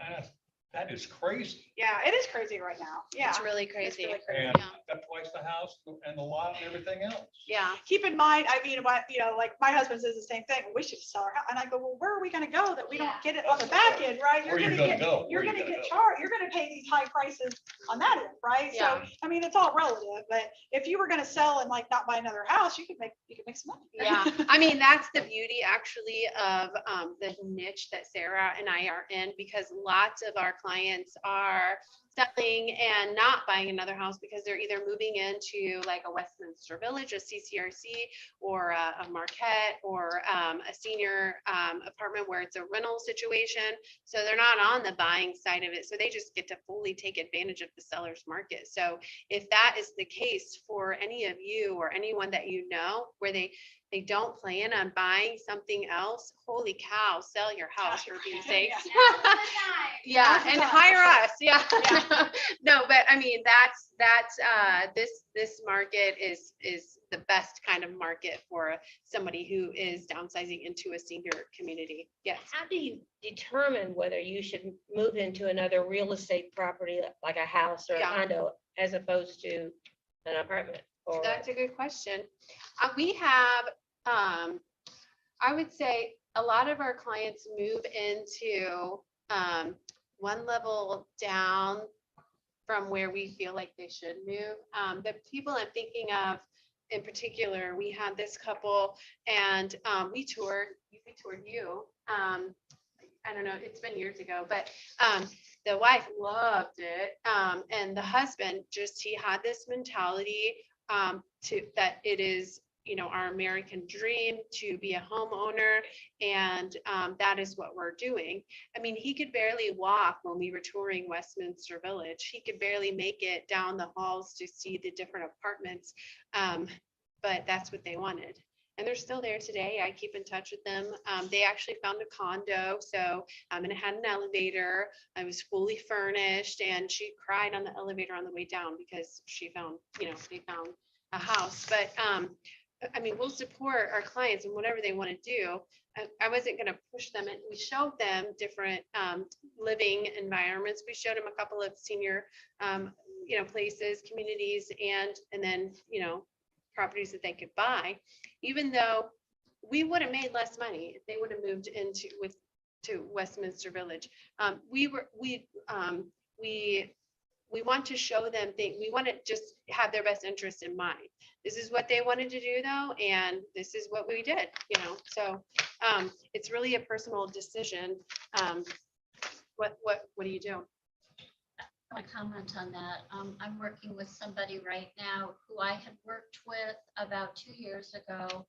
that is crazy. Yeah, it is crazy right now. Yeah. It's really crazy. really crazy. And Yeah. I've got twice the house and the lot and everything else. Yeah. Keep in mind, I mean, like my husband says the same thing. We should sell our house. And I go, well, where are we going to go that we don't get it on the back end, right? Where you gonna go? You're Where you going to gonna get go? charged. You're going to pay these high prices on that end, right? Yeah. So, I mean, it's all relative, but if you were going to sell and like not buy another house, you could make some money. Yeah, I mean, that's the beauty actually of the niche that Sarah and I are in, because lots of our clients are selling and not buying another house because they're either moving into like a Westminster Village, a CCRC, or a Marquette, or a senior apartment where it's a rental situation. So they're not on the buying side of it. So they just get to fully take advantage of the seller's market. So if that is the case for any of you or anyone that you know, where they don't plan on buying something else, holy cow, sell your house for being sakes. Yeah, Now's the and time, hire for sure. us, yeah. Yeah. No, but I mean, that's this market is the best kind of market for somebody who is downsizing into a senior community. Yes. How do you determine whether you should move into another real estate property like a house or a Yeah. condo as opposed to an apartment? Or That's a good question. We have, I would say a lot of our clients move into one level down from where we feel like they should move. The people I'm thinking of in particular, we had this couple and we toured you. I don't know, it's been years ago, but the wife loved it. And the husband he had this mentality that it is, our American dream to be a homeowner. And that is what we're doing. I mean, he could barely walk when we were touring Westminster Village. He could barely make it down the halls to see the different apartments. But that's what they wanted. And they're still there today. I keep in touch with them. They actually found a condo. So, and it had an elevator. It was fully furnished, and she cried on the elevator on the way down because she found, they found a house. But I mean, we'll support our clients in whatever they want to do. I wasn't going to push them. And we showed them different living environments. We showed them a couple of senior, places, communities, and then, properties that they could buy, even though we would have made less money if they would have moved to Westminster Village. We want to show them things. We want to just have their best interest in mind. This is what they wanted to do though, and this is what we did, so it's really a personal decision. What do you do? My comment on that. I'm working with somebody right now who I had worked with about 2 years ago.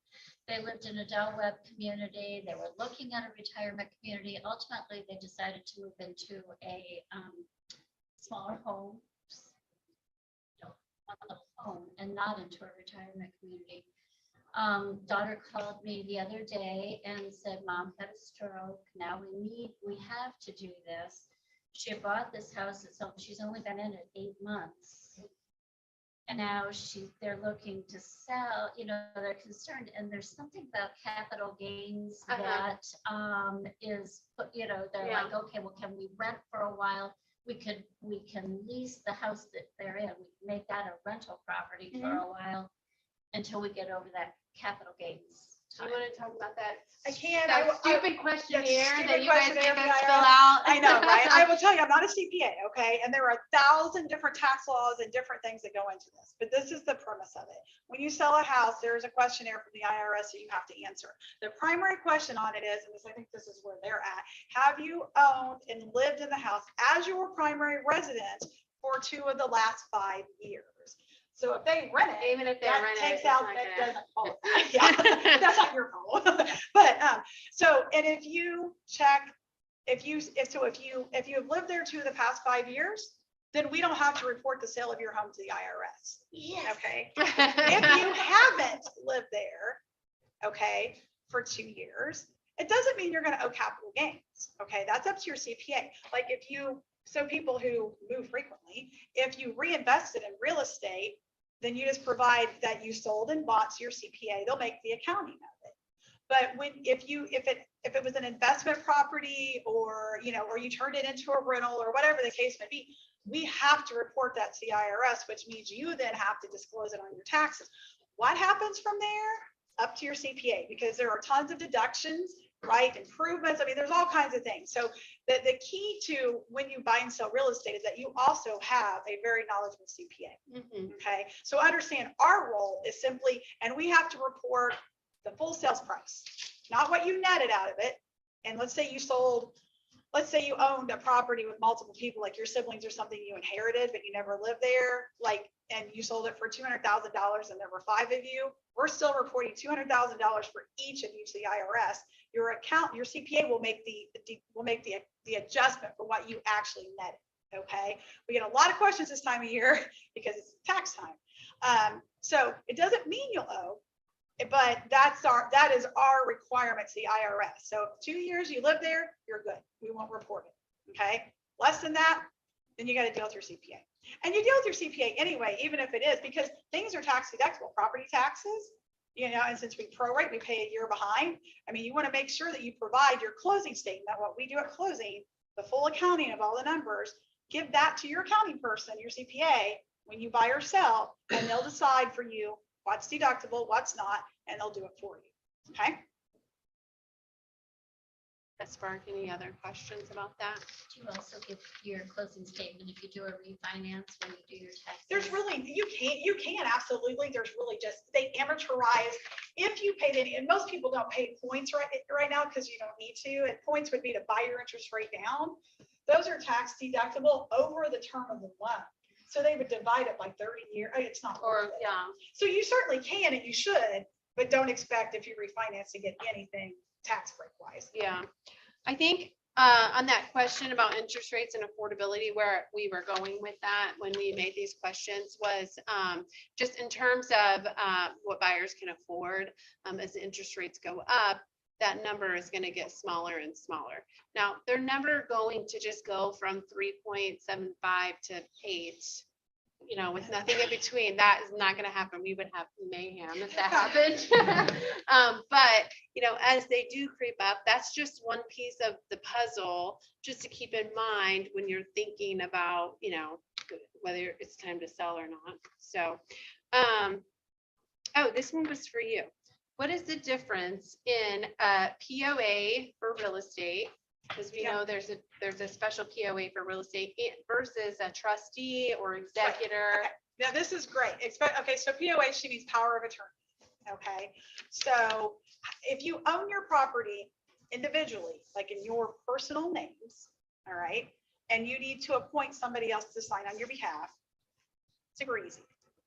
They lived in a Del Webb community. They were looking at a retirement community. Ultimately, they decided to move into a smaller home, one little home, and not into a retirement community. Daughter called me the other day and said, "Mom had a stroke. Now we have to do this." She had bought this house, she's only been in it 8 months. And now they're looking to sell, they're concerned. And there's something about capital gains that is, they're like, okay, well, can we rent for a while? We can lease the house that they're in. We can make that a rental property for a while until we get over that capital gains. Do you want to talk about that? I can. That stupid questionnaire that you guys make us questionnaire fill out. I know, right? I will tell you, I'm not a CPA, okay? And there are 1,000 different tax laws and different things that go into this, but this is the premise of it. When you sell a house, there's a questionnaire from the IRS that you have to answer. The primary question on it is, and I think this is where they're at, have you owned and lived in the house as your primary resident for 2 of the last 5 years? So if they rent it, even if they that rent takes it, out, that doesn't qualify. Yeah, that's not your fault. But so, and if you check, if you have lived there 2 of the past 5 years, then we don't have to report the sale of your home to the IRS. Yes. Okay. If you haven't lived there, okay, for 2 years, it doesn't mean you're going to owe capital gains. Okay, that's up to your CPA. Like so people who move frequently, if you reinvested in real estate, then you just provide that you sold and bought to your CPA. They'll make the accounting of it. But if it was an investment property, or or you turned it into a rental, or whatever the case may be, we have to report that to the IRS, which means you then have to disclose it on your taxes. What happens from there? Up to your CPA, because there are tons of deductions, right? Improvements. I mean, there's all kinds of things. So the key to when you buy and sell real estate is that you also have a very knowledgeable CPA. Okay. So understand our role is simply, and we have to report the full sales price, not what you netted out of it. And let's say you owned a property with multiple people, like your siblings or something you inherited, but you never lived there, and you sold it for $200,000 and there were 5 of you. We're still reporting $200,000 for each of you to the IRS. Your CPA will make the adjustment for what you actually netted. Okay. We get a lot of questions this time of year because it's tax time. So it doesn't mean you'll owe, but that is our requirement to the IRS. So if 2 years you live there, you're good. We won't report it. Okay. Less than that, then you got to deal with your CPA. And you deal with your CPA anyway, even if it is, because things are tax deductible. Property taxes, and since we prorate, we pay a year behind. I mean, you want to make sure that you provide your closing statement. What we do at closing, the full accounting of all the numbers, give that to your accounting person, your CPA, when you buy or sell, and they'll decide for you what's deductible, what's not, and they'll do it for you. Okay. that spark any other questions about that? Do you also give your closing statement if you do a refinance when you do your taxes? There's really, you can absolutely, there's really just, they amortize. If you paid any, and most people don't pay points right now because you don't need to, and points would be to buy your interest rate down. Those are tax deductible over the term of the loan. So they would divide it by 30 years. It's not. Or, yeah, So you certainly can and you should, but don't expect if you refinance to get anything tax break wise. yeah. I think on that question about interest rates and affordability, where we were going with that when we made these questions was just in terms of what buyers can afford as the interest rates go up, that number is going to get smaller and smaller. Now, they're never going to just go from 3.75 to 8, you know, with nothing in between. That is not going to happen. We would have mayhem if that happened. But, you know, as they do creep up, that's just one piece of the puzzle just to keep in mind when you're thinking about, you know, whether it's time to sell or not. So, oh, this one was for you. What is the difference in a POA for real estate? Because we know there's a special POA for real estate versus a trustee or executor. Okay. Now this is great. Okay, so POA, she means power of attorney. Okay, so if you own your property individually, like in your personal names, all right, and you need to appoint somebody else to sign on your behalf, super easy.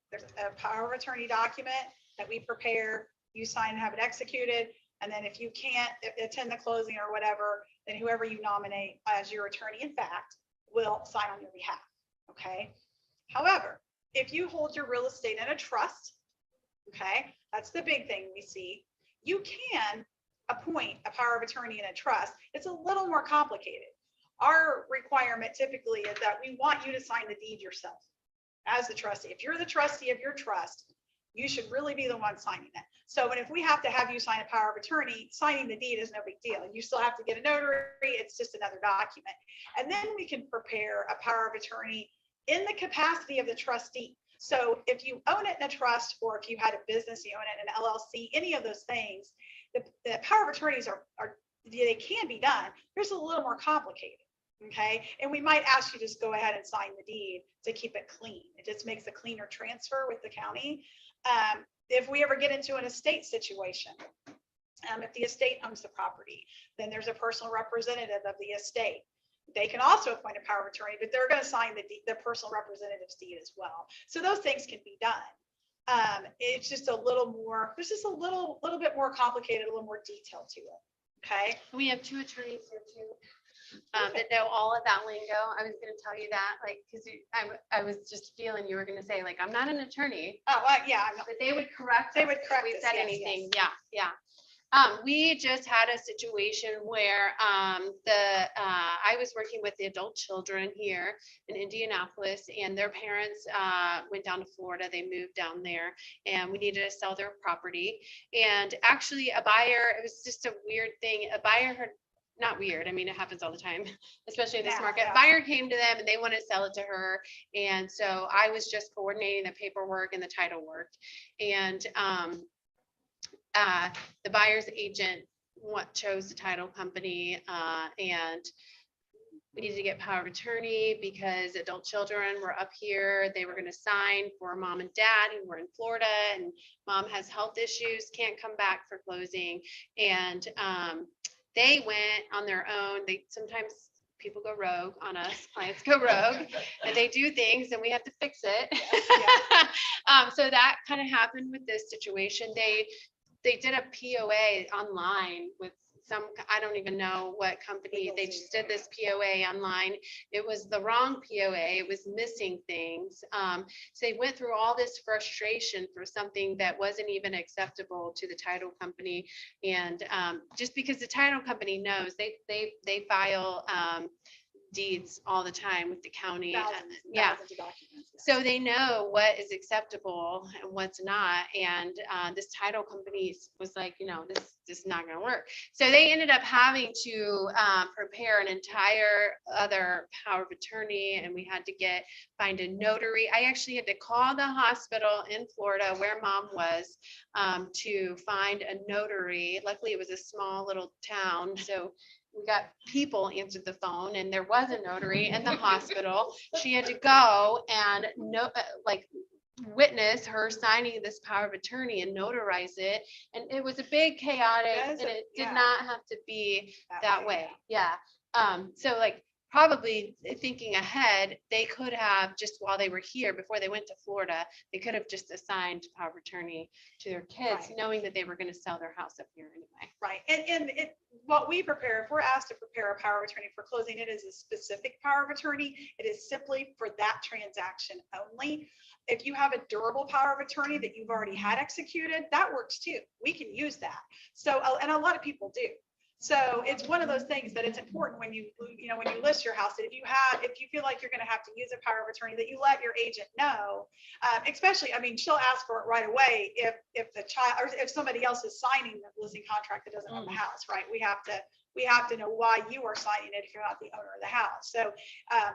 There's a power of attorney document that we prepare. You sign and have it executed. And then if you can't attend the closing or whatever, then whoever you nominate as your attorney, in fact, will sign on your behalf. Okay. However, if you hold your real estate in a trust, okay, that's the big thing we see. You can appoint a power of attorney in a trust. It's a little more complicated. Our requirement typically is that we want you to sign the deed yourself as the trustee. If you're the trustee of your trust, you should really be the one signing it. So if we have to have you sign a power of attorney, signing the deed is no big deal. You still have to get a notary. It's just another document. And then we can prepare a power of attorney in the capacity of the trustee. So if you own it in a trust, or if you had a business, you own it in an LLC, any of those things, the power of attorneys they can be done. There's a little more complicated. Okay. And we might ask you to just go ahead and sign the deed to keep it clean. It just makes a cleaner transfer with the county. If we ever get into an estate situation, if the estate owns the property, then there's a personal representative of the estate. They can also appoint a power of attorney, but they're going to sign the personal representative's deed as well. So those things can be done. It's just a little more, there's just a little bit more complicated, a little more detail to it. Okay. We have 2 attorneys here too. That know all of that lingo. I was going to tell you that, like, because I was just feeling you were going to say, like, I'm not an attorney. Oh, yeah. But they would correct. They would correct if we us, said yes, anything. yes. Yeah. We just had a situation where I was working with the adult children here in Indianapolis, and their parents went down to Florida. They moved down there, and we needed to sell their property. And actually, a buyer, it was just a weird thing. A buyer had, not weird, I mean, it happens all the time, especially in this market. Yeah. Buyer came to them and they wanted to sell it to her. And so I was just coordinating the paperwork and the title work. And the buyer's agent chose the title company, and we needed to get power of attorney because adult children were up here. They were going to sign for mom and dad who were in Florida, and mom has health issues, can't come back for closing. And they went on their own. Sometimes people go rogue on us, clients go rogue, and they do things and we have to fix it. Yeah. So that kind of happened with this situation. They did a POA online with I don't even know what company. They just did this POA online. It was the wrong POA. It was missing things. So they went through all this frustration for something that wasn't even acceptable to the title company. And just because the title company knows, they file deeds all the time with the county. Thousands of documents. So they know what is acceptable and what's not. And this title company was like, this just not gonna work. So they ended up having to prepare an entire other power of attorney, and we had to find a notary. I actually had to call the hospital in Florida where mom was to find a notary. Luckily, it was a small little town, so we got people answered the phone, and there was a notary in the hospital. She had to go and witness her signing this power of attorney and notarize it. And it was a big chaotic, and it did not have to be that way. Yeah. So like probably thinking ahead, they could have just while they were here, before they went to Florida, they could have just assigned power of attorney to their kids, knowing that they were going to sell their house up here anyway. Right. And what we prepare, if we're asked to prepare a power of attorney for closing, it is a specific power of attorney. It is simply for that transaction only. If you have a durable power of attorney that you've already had executed, that works too. We can use that. So, and a lot of people do. So it's one of those things that it's important when you list your house, that if you feel like you're going to have to use a power of attorney, that you let your agent know, especially, I mean, she'll ask for it right away if the child, or if somebody else is signing the listing contract that doesn't own the house, right? We have to know why you are signing it if you're not the owner of the house. So,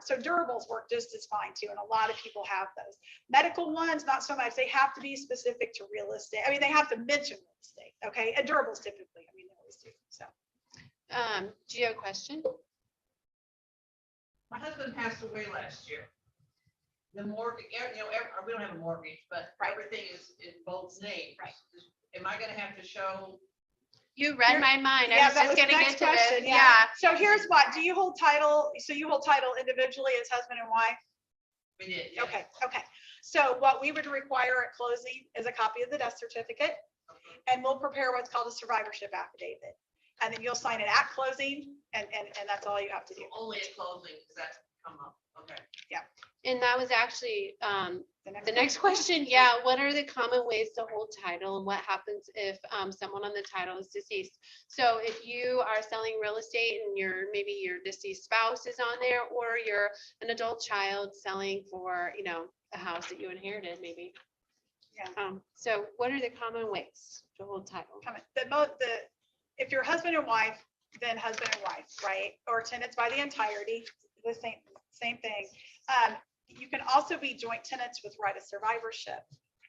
so durables work just as fine too. And a lot of people have those. Medical ones, not so much. They have to be specific to real estate. I mean, they have to mention real estate. Okay. And durables typically, I mean, they always do. So. Do you have a question? My husband passed away last year. The mortgage, we don't have a mortgage, but everything is in both names. Right. Am I gonna have to show? You read my mind. Yeah, I was that just was gonna the get next to question. this. Yeah. So here's what, do you hold title? So you hold title individually as husband and wife? We did. Yes. Okay. So what we would require at closing is a copy of the death certificate, and we'll prepare what's called a survivorship affidavit. And then you'll sign it at closing, and that's all you have to do. Only at closing, does that come up? Okay. Yeah. And that was actually the next question. Yeah. What are the common ways to hold title, and what happens if someone on the title is deceased? So if you are selling real estate and maybe your deceased spouse is on there, or you're an adult child selling for, a house that you inherited maybe. Yeah. So what are the common ways to hold title? If you're husband and wife, then husband and wife, right? Or tenants by the entirety, the same thing. You can also be joint tenants with right of survivorship.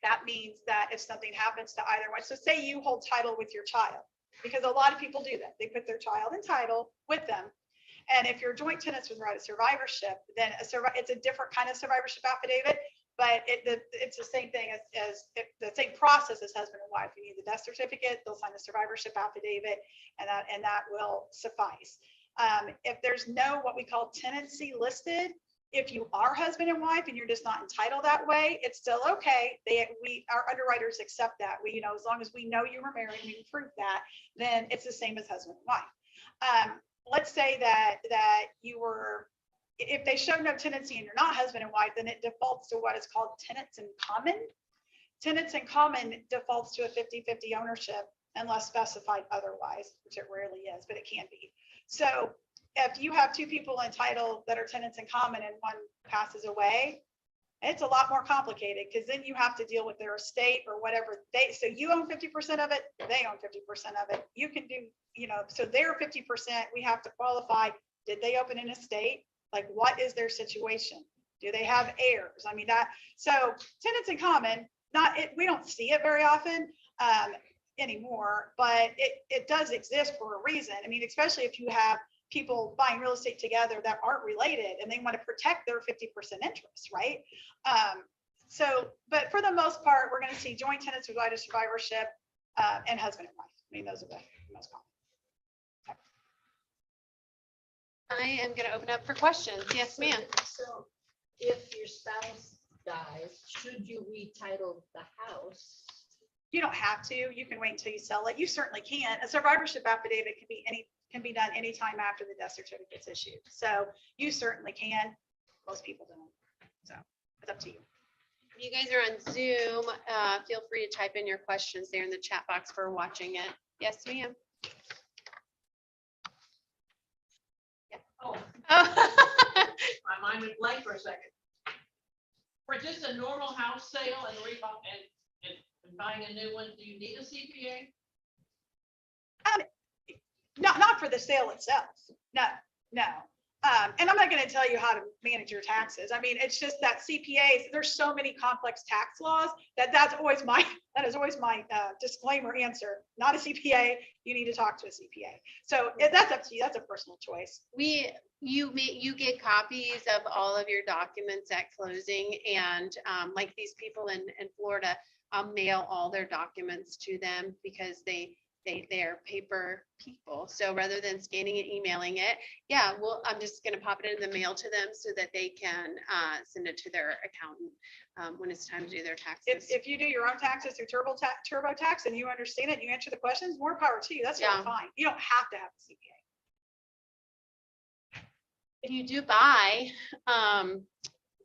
That means that if something happens to either one, so say you hold title with your child, because a lot of people do that. They put their child in title with them. And if you're joint tenants with right of survivorship, then it's a different kind of survivorship affidavit. But it's the same thing as the same process as husband and wife. You need the death certificate, they'll sign the survivorship affidavit, and that will suffice. If there's no what we call tenancy listed, if you are husband and wife and you're just not entitled that way, it's still okay. Our underwriters accept that. As long as we know you were married and we can prove that, then it's the same as husband and wife. Let's say that you were. If they show no tenancy and you're not husband and wife, then it defaults to what is called tenants in common. Tenants in common defaults to a 50-50 ownership unless specified otherwise, which it rarely is, but it can be. So if you have two people in title that are tenants in common and one passes away, it's a lot more complicated, because then you have to deal with their estate or whatever so you own 50% of it, they own 50% of it. You can do, so they're 50%, we have to qualify. Did they open an estate? Like, what is their situation? Do they have heirs? I mean, so tenants in common, we don't see it very often anymore, but it does exist for a reason. I mean, especially if you have people buying real estate together that aren't related and they want to protect their 50% interest, right? But for the most part, we're going to see joint tenants with right of survivorship and husband and wife. I mean, those are the most common. I am going to open up for questions. Yes, ma'am. So if your spouse dies, should you retitle the house? You don't have to. You can wait until you sell it. You certainly can. A survivorship affidavit can be done anytime after the death certificate's issued. So you certainly can. Most people don't. So it's up to you. If you guys are on Zoom, feel free to type in your questions there in the chat box for watching it. Yes, ma'am. Oh, Oh. my mind went blank for a second. For just a normal house sale and buying a new one, do you need a CPA? for the sale itself. No, no. And I'm not going to tell you how to manage your taxes. I mean, it's just that CPAs, there's so many complex tax laws that is always my disclaimer answer. Not a CPA. You need to talk to a CPA. So that's up to you. That's a personal choice. You get copies of all of your documents at closing, and like these people in Florida, I'll mail all their documents to them because they're paper people. So rather than scanning and emailing it, I'm just going to pop it in the mail to them so that they can send it to their accountant when it's time to do their taxes. If you do your own taxes through TurboTax and you understand it, and you answer the questions, more power to you. That's really fine. You don't have to have a CPA. If you do buy,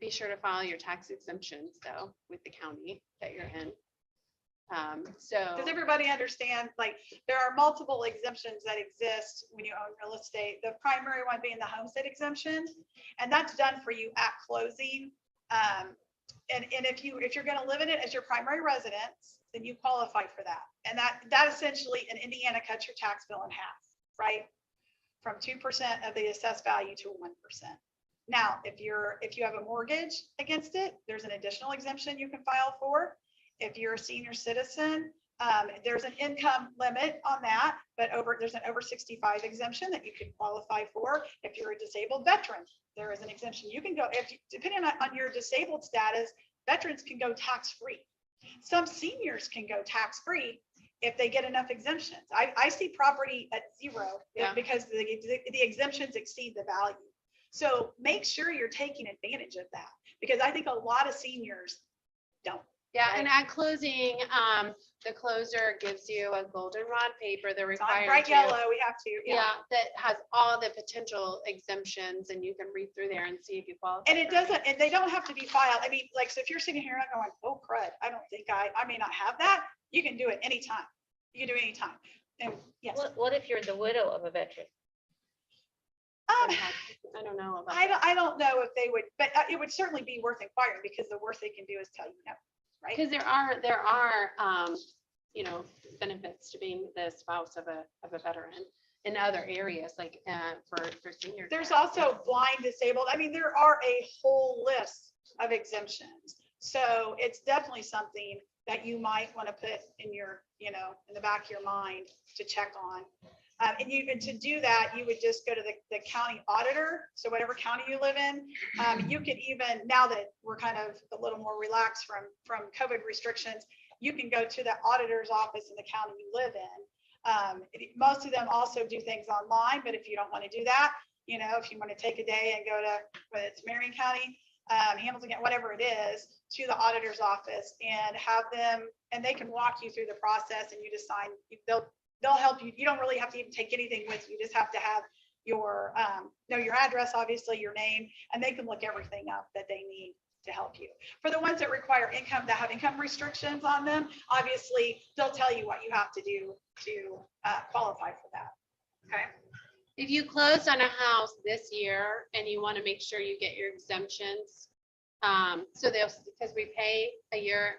be sure to file your tax exemptions though with the county that you're in. Does everybody understand, like, there are multiple exemptions that exist when you own real estate, the primary one being the homestead exemption, and that's done for you at closing. And if you're going to live in it as your primary residence, then you qualify for that. And that essentially in Indiana cuts your tax bill in half, right? From 2% of the assessed value to 1%. Now, if you have a mortgage against it, there's an additional exemption you can file for. If you're a senior citizen, there's an income limit on that, but there's an over 65 exemption that you can qualify for. If you're a disabled veteran, there is an exemption. You can go, depending on your disabled status, veterans can go tax-free. Some seniors can go tax-free if they get enough exemptions. I see property at zero because the exemptions exceed the value. So make sure you're taking advantage of that, because I think a lot of seniors don't. Yeah, and at closing, the closer gives you a goldenrod paper. They're required bright to, yellow. We have to. that has all the potential exemptions, and you can read through there and see if you qualify. And it doesn't, and they don't have to be filed. I mean, like, so if you're sitting here and going, oh crud, I don't think I may not have that. You can do it anytime. You can do it anytime. And yes. What if you're the widow of a veteran? I don't know about I don't know if they would, but it would certainly be worth inquiring, because the worst they can do is tell you no. Right. Because there are benefits to being the spouse of a veteran in other areas, like for seniors. There's also blind, disabled. I mean, there are a whole list of exemptions. So it's definitely something that you might want to put in your, in the back of your mind to check on. And to do that, you would just go to the county auditor. So whatever county you live in, you could even, now that we're kind of a little more relaxed from COVID restrictions, you can go to the auditor's office in the county you live in. Most of them also do things online, but if you don't want to do that, if you want to take a day and go to, whether it's Marion County, Hamilton, whatever it is, to the auditor's office and have them, and they can walk you through the process, and you just sign. They'll help you. You don't really have to even take anything with you. You just have to have your your address, obviously your name, and they can look everything up that they need to help you. For the ones that require income, that have income restrictions on them, obviously they'll tell you what you have to do to qualify for that. Okay. If you closed on a house this year and you want to make sure you get your exemptions, because we pay a year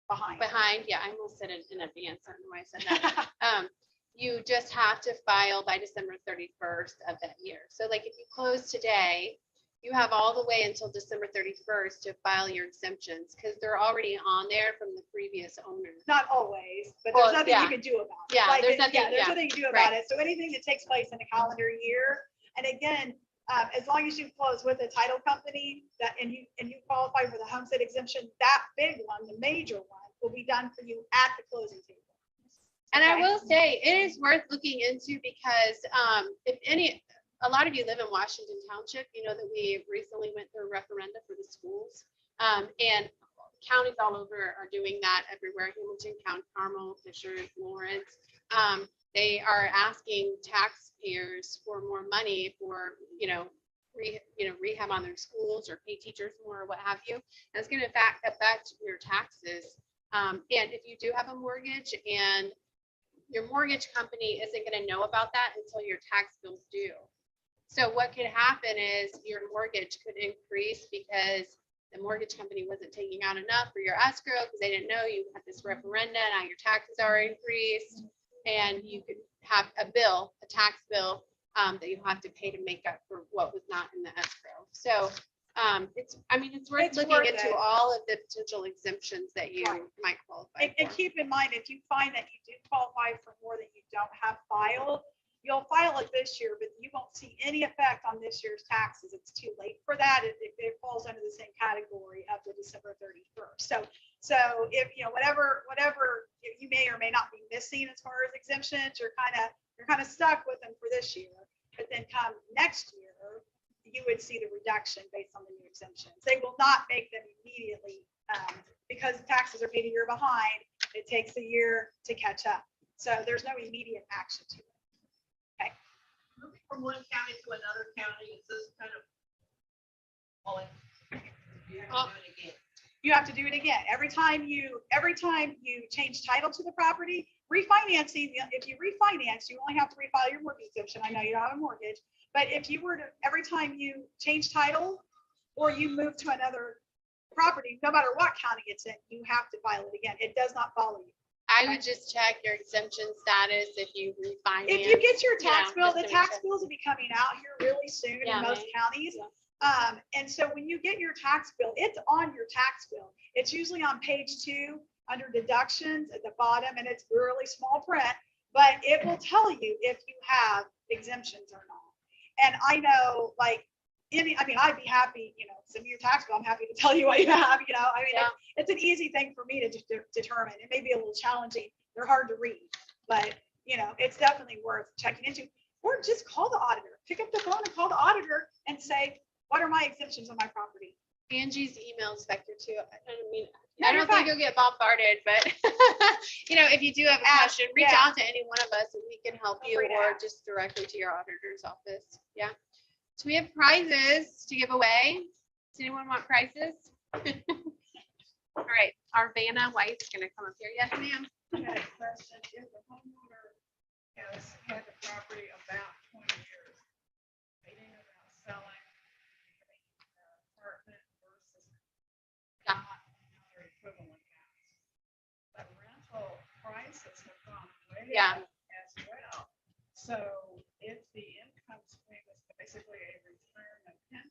behind. Yeah, I almost said it in advance. I don't know why I said that. You just have to file by December 31st of that year. So like if you close today, you have all the way until December 31st to file your exemptions, because they're already on there from the previous owner. Not always, but there's nothing you can do about it. Yeah, there's nothing you can do about it. So anything that takes place in a calendar year, and again, as long as you close with a title company and you qualify for the homestead exemption, that big one, the major one, will be done for you at the closing table. And I will say it is worth looking into, because a lot of you live in Washington Township, that we recently went through a referenda for the schools, and counties all over are doing that everywhere. Hamilton County, Carmel, Fishers, Lawrence. They are asking taxpayers for more money for, rehab on their schools, or pay teachers more, or what have you. And it's going to affect your taxes. And if you do have a mortgage and your mortgage company isn't going to know about that until your tax bill's due. So what could happen is your mortgage could increase because the mortgage company wasn't taking out enough for your escrow, because they didn't know you had this referenda. Now your taxes are increased, and have a bill, a tax bill, that you have to pay to make up for what was not in the escrow. So, it's worth It's looking worth into it. all of the potential exemptions that you Right. might qualify And for. keep in mind, if you find that you do qualify for more than you don't have filed, you'll file it this year, but you won't see any effect on this year's taxes. It's too late for that. It falls under the same category of the December 31st. So if, whatever you may or may not be missing as far as exemptions, you're kind of stuck with them for this year. But then come next year, you would see the reduction based on the new exemptions. They will not make them immediately, because taxes are paid a year behind. It takes a year to catch up. So there's no immediate action to it. Moving from one county to another county, is this kind of all in? You have to do it again. You have to do it again. Every time you change title to the property, refinancing, if you refinance, you only have to refile your mortgage exemption. I know you don't have a mortgage, but if you were to, every time you change title or you move to another property, no matter what county it's in, you have to file it again. It does not follow you. I would just check your exemption status if you refinance. If you get your tax Yeah, bill, just the to make tax sure. bills will be coming out here really soon Yeah, in most May. counties. Yeah. And so when you get your tax bill, it's on your tax bill. It's usually on page 2 under deductions at the bottom, and it's really small print, but it will tell you if you have exemptions or not. And I know, like, I'd be happy, send me your tax bill. I'm happy to tell you what you have, Yeah. it's an easy thing for me to determine. It may be a little challenging. They're hard to read, but it's definitely worth checking into, or just call the auditor, pick up the phone and call the auditor and say, what are my exemptions on my property? Angie's email inspector too. No, I you're don't think fine. you'll get bombarded, but if you do have a Ask, question, reach yeah. out to any one of us and we can help Feel you, free to or ask. just directly to your auditor's office. Yeah. So we have prizes to give away. Does anyone want prizes? All right, our Vanna White's gonna come up here. Yes, ma'am. I had a question. If the homeowner has had the property about 20 years, thinking about selling the apartment versus Yeah. not another equivalent house. But rental prices have gone way Yeah. up as well. So if the income stream is basically a retirement pension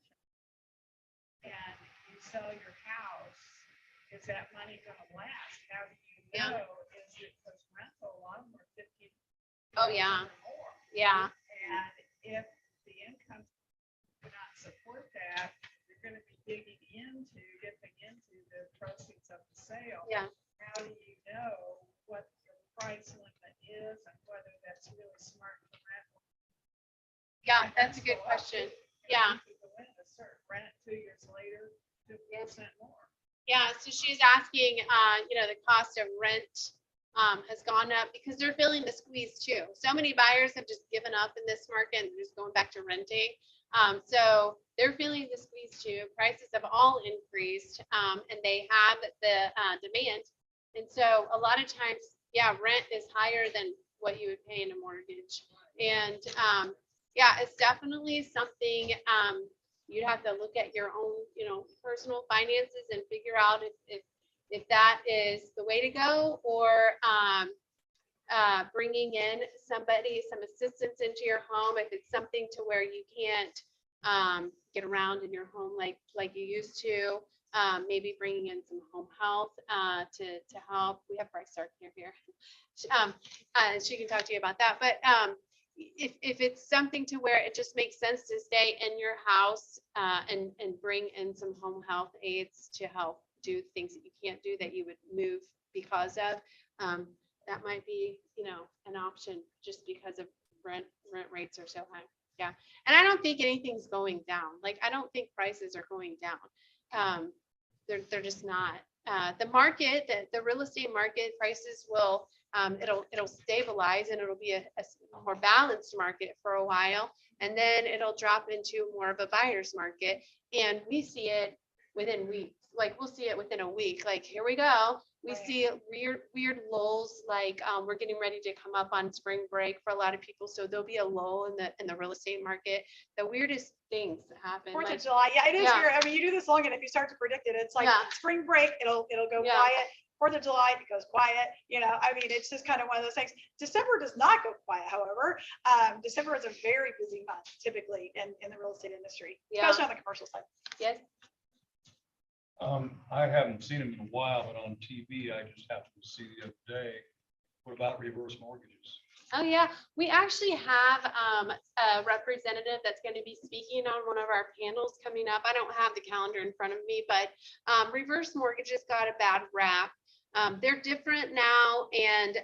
and you sell your house, is that money gonna last? How do you Yeah. know? Is it, because rental, a lot of them are 50. Oh, yeah. or more. Yeah. And if the income cannot support that, you're gonna be dipping into the proceeds of the sale. Yeah. How do you know what your price limit is and whether that's really smart to rent? Yeah, that's a good question. Yeah. You could go in and start rent it 2 years later, 50% more. Yeah, so she's asking, the cost of rent has gone up because they're feeling the squeeze too. So many buyers have just given up in this market and they're just going back to renting. So they're feeling the squeeze too. Prices have all increased, and they have the demand. And so a lot of times, yeah, rent is higher than what you would pay in a mortgage. And yeah, it's definitely something you'd have to look at your own, personal finances and figure out if that is the way to go, or bringing in some assistance into your home if it's something to where you can't get around in your home like you used to. Maybe bringing in some home health to help. We have Brightstar here. She can talk to you about that. But if it's something to where it just makes sense to stay in your house and bring in some home health aides to help do things that you can't do that you would move because of, that might be, an option just because of rent rates are so high. Yeah. And I don't think anything's going down. Like, I don't think prices are going down. They're just not. The market, the real estate market prices will, it'll stabilize and it'll be a more balanced market for a while. And then it'll drop into more of a buyer's market. And we see it within weeks. Like, we'll see it within a week. Like, here we go. We see weird lulls. Like, we're getting ready to come up on spring break for a lot of people. So there'll be a lull in the real estate market. The weirdest things happen. 4th Like, of July. Yeah, it is Yeah. weird. You do this long, and if you start to predict it, it's like Yeah. spring break, it'll go Yeah. quiet. 4th of July, it goes quiet. I mean, it's just kind of one of those things. December does not go quiet, however. December is a very busy month typically in the real estate industry, especially on the commercial side. Yes. I haven't seen them in a while, but on TV, I just happened to see the other day. What about reverse mortgages? Oh, yeah. We actually have a representative that's going to be speaking on one of our panels coming up. I don't have the calendar in front of me, but reverse mortgages got a bad rap. They're different now, and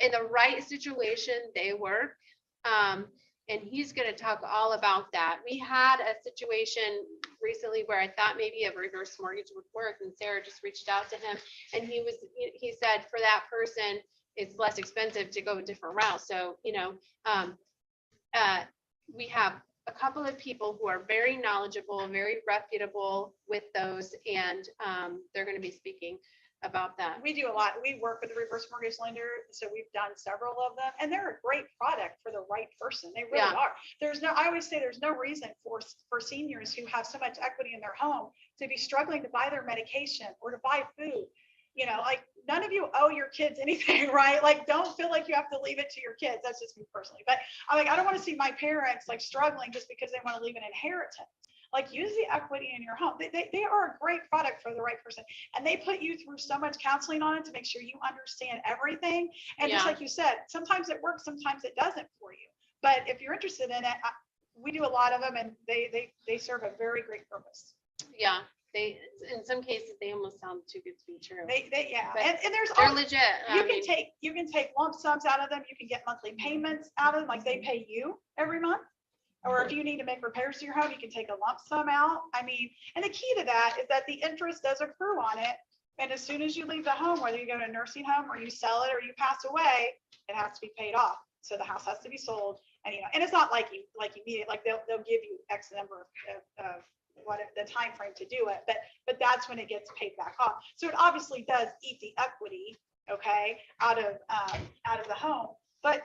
in the right situation, they work. And he's going to talk all about that. We had a situation recently where I thought maybe a reverse mortgage would work, and Sara just reached out to him, and he said for that person, it's less expensive to go a different route. So, we have a couple of people who are very knowledgeable, very reputable with those, and they're going to be speaking about that. We do a lot. We work with the reverse mortgage lender, so we've done several of them, and they're a great product for the right person. They really are. I always say there's no reason for seniors who have so much equity in their home to be struggling to buy their medication or to buy food. Like none of you owe your kids anything, right? Like, don't feel like you have to leave it to your kids. That's just me personally. But I'm like, I don't want to see my parents like struggling just because they want to leave an inheritance. Like, use the equity in your home. They are a great product for the right person. And they put you through so much counseling on it to make sure you understand everything. And just like you said, sometimes it works, sometimes it doesn't for you. But if you're interested in it, we do a lot of them, and they serve a very great purpose. Yeah. In some cases, they almost sound too good to be true. And there's they're legit. You can take lump sums out of them. You can get monthly payments out of them, like they pay you every month. Or if you need to make repairs to your home, you can take a lump sum out. I mean, and the key to that is that the interest does accrue on it. And as soon as you leave the home, whether you go to a nursing home or you sell it or you pass away, it has to be paid off. So the house has to be sold, and and it's not like immediate, like they'll give you X number of what the time frame to do it, but that's when it gets paid back off. So it obviously does eat the equity, okay, out of the home, but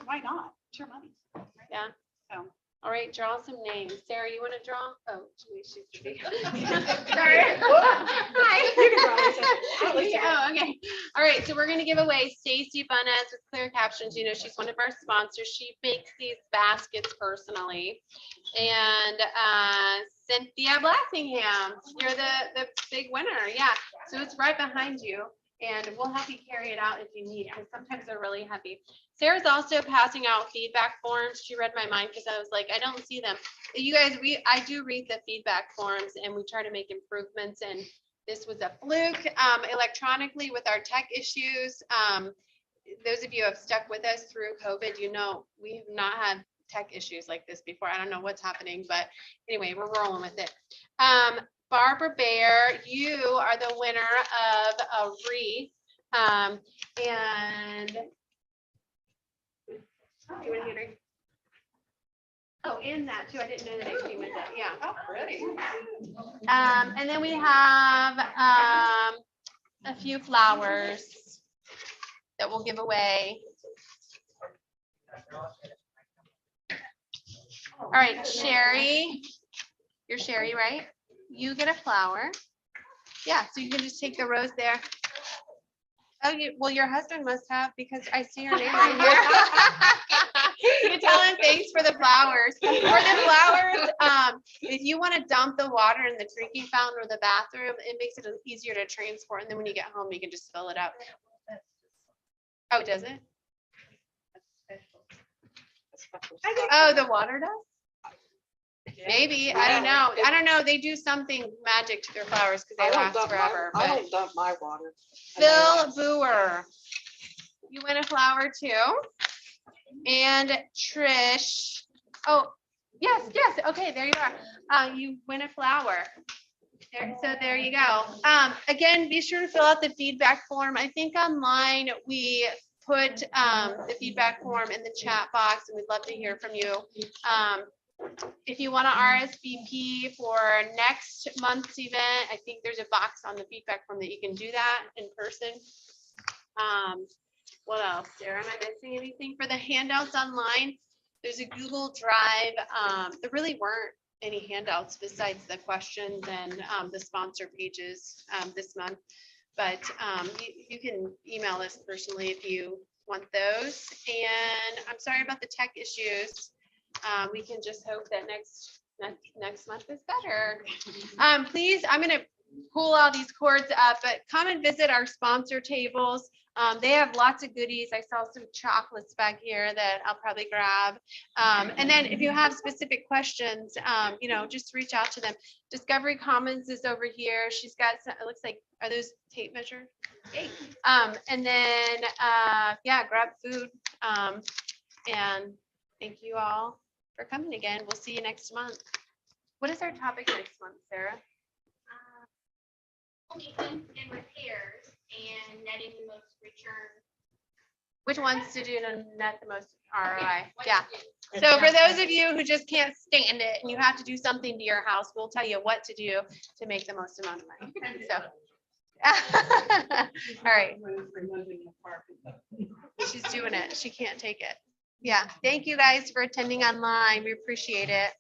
why not? It's your money. Right? Yeah. So. All right, draw some names. Sara, you want to draw? Oh, she's Sorry. Hi. Oh, okay. All right, so we're going to give away Stacy Bunez with ClearCaptions. She's one of our sponsors. She makes these baskets personally. And Cynthia Blassingham, you're the big winner. Yeah, so it's right behind you. And we'll help you carry it out if you need it, because sometimes they're really heavy. Sara's also passing out feedback forms. She read my mind because I was like, I don't see them. You guys, I do read the feedback forms, and we try to make improvements. And this was a fluke electronically with our tech issues. Those of you who have stuck with us through COVID, we have not had tech issues like this before. I don't know what's happening, but anyway, we're rolling with it. Barbara Bear, you are the winner of a wreath. And you want to hear? Oh, and that too. I didn't know that it came with it. Yeah. Oh, pretty. And then we have a few flowers that we'll give away. All right, Sherry. You're Sherry, right? You get a flower. Yeah, so you can just take the rose there. Oh, well, your husband must have, because I see your name right here. You tell him thanks for the flowers. For the flowers, if you want to dump the water in the drinking fountain or the bathroom, it makes it easier to transport. And then when you get home, you can just fill it up. Oh, does it? Oh, the water does? Maybe. I don't know. I don't know. They do something magic to their flowers because they last forever. I don't dump my water. Phil Booer, you win a flower too. And Trish. Oh, yes. Okay, there you are. You win a flower. So there you go. Again, be sure to fill out the feedback form. I think online we put the feedback form in the chat box, and we'd love to hear from you. If you want to RSVP for next month's event, I think there's a box on the feedback form that you can do that in person. What else? Sara, am I missing anything? For the handouts online, there's a Google Drive. There really weren't any handouts besides the questions and the sponsor pages this month. But you can email us personally if you want those. And I'm sorry about the tech issues. We can just hope that next month is better. Please, I'm gonna pull all these cords up, but come and visit our sponsor tables. They have lots of goodies. I saw some chocolates back here that I'll probably grab. And then if you have specific questions, just reach out to them. Discovery Commons is over here. She's got some, it looks like, are those tape measure? And then, grab food. And thank you all for coming again. We'll see you next month. What is our topic next month, Sarah? Maintenance and repairs and netting the most return. Which ones to do to net the most ROI? What Yeah. to do. So for those of you who just can't stand it and you have to do something to your house, we'll tell you what to do to make the most amount of money. So. All right. She's doing it. She can't take it. Yeah. Thank you guys for attending online. We appreciate it.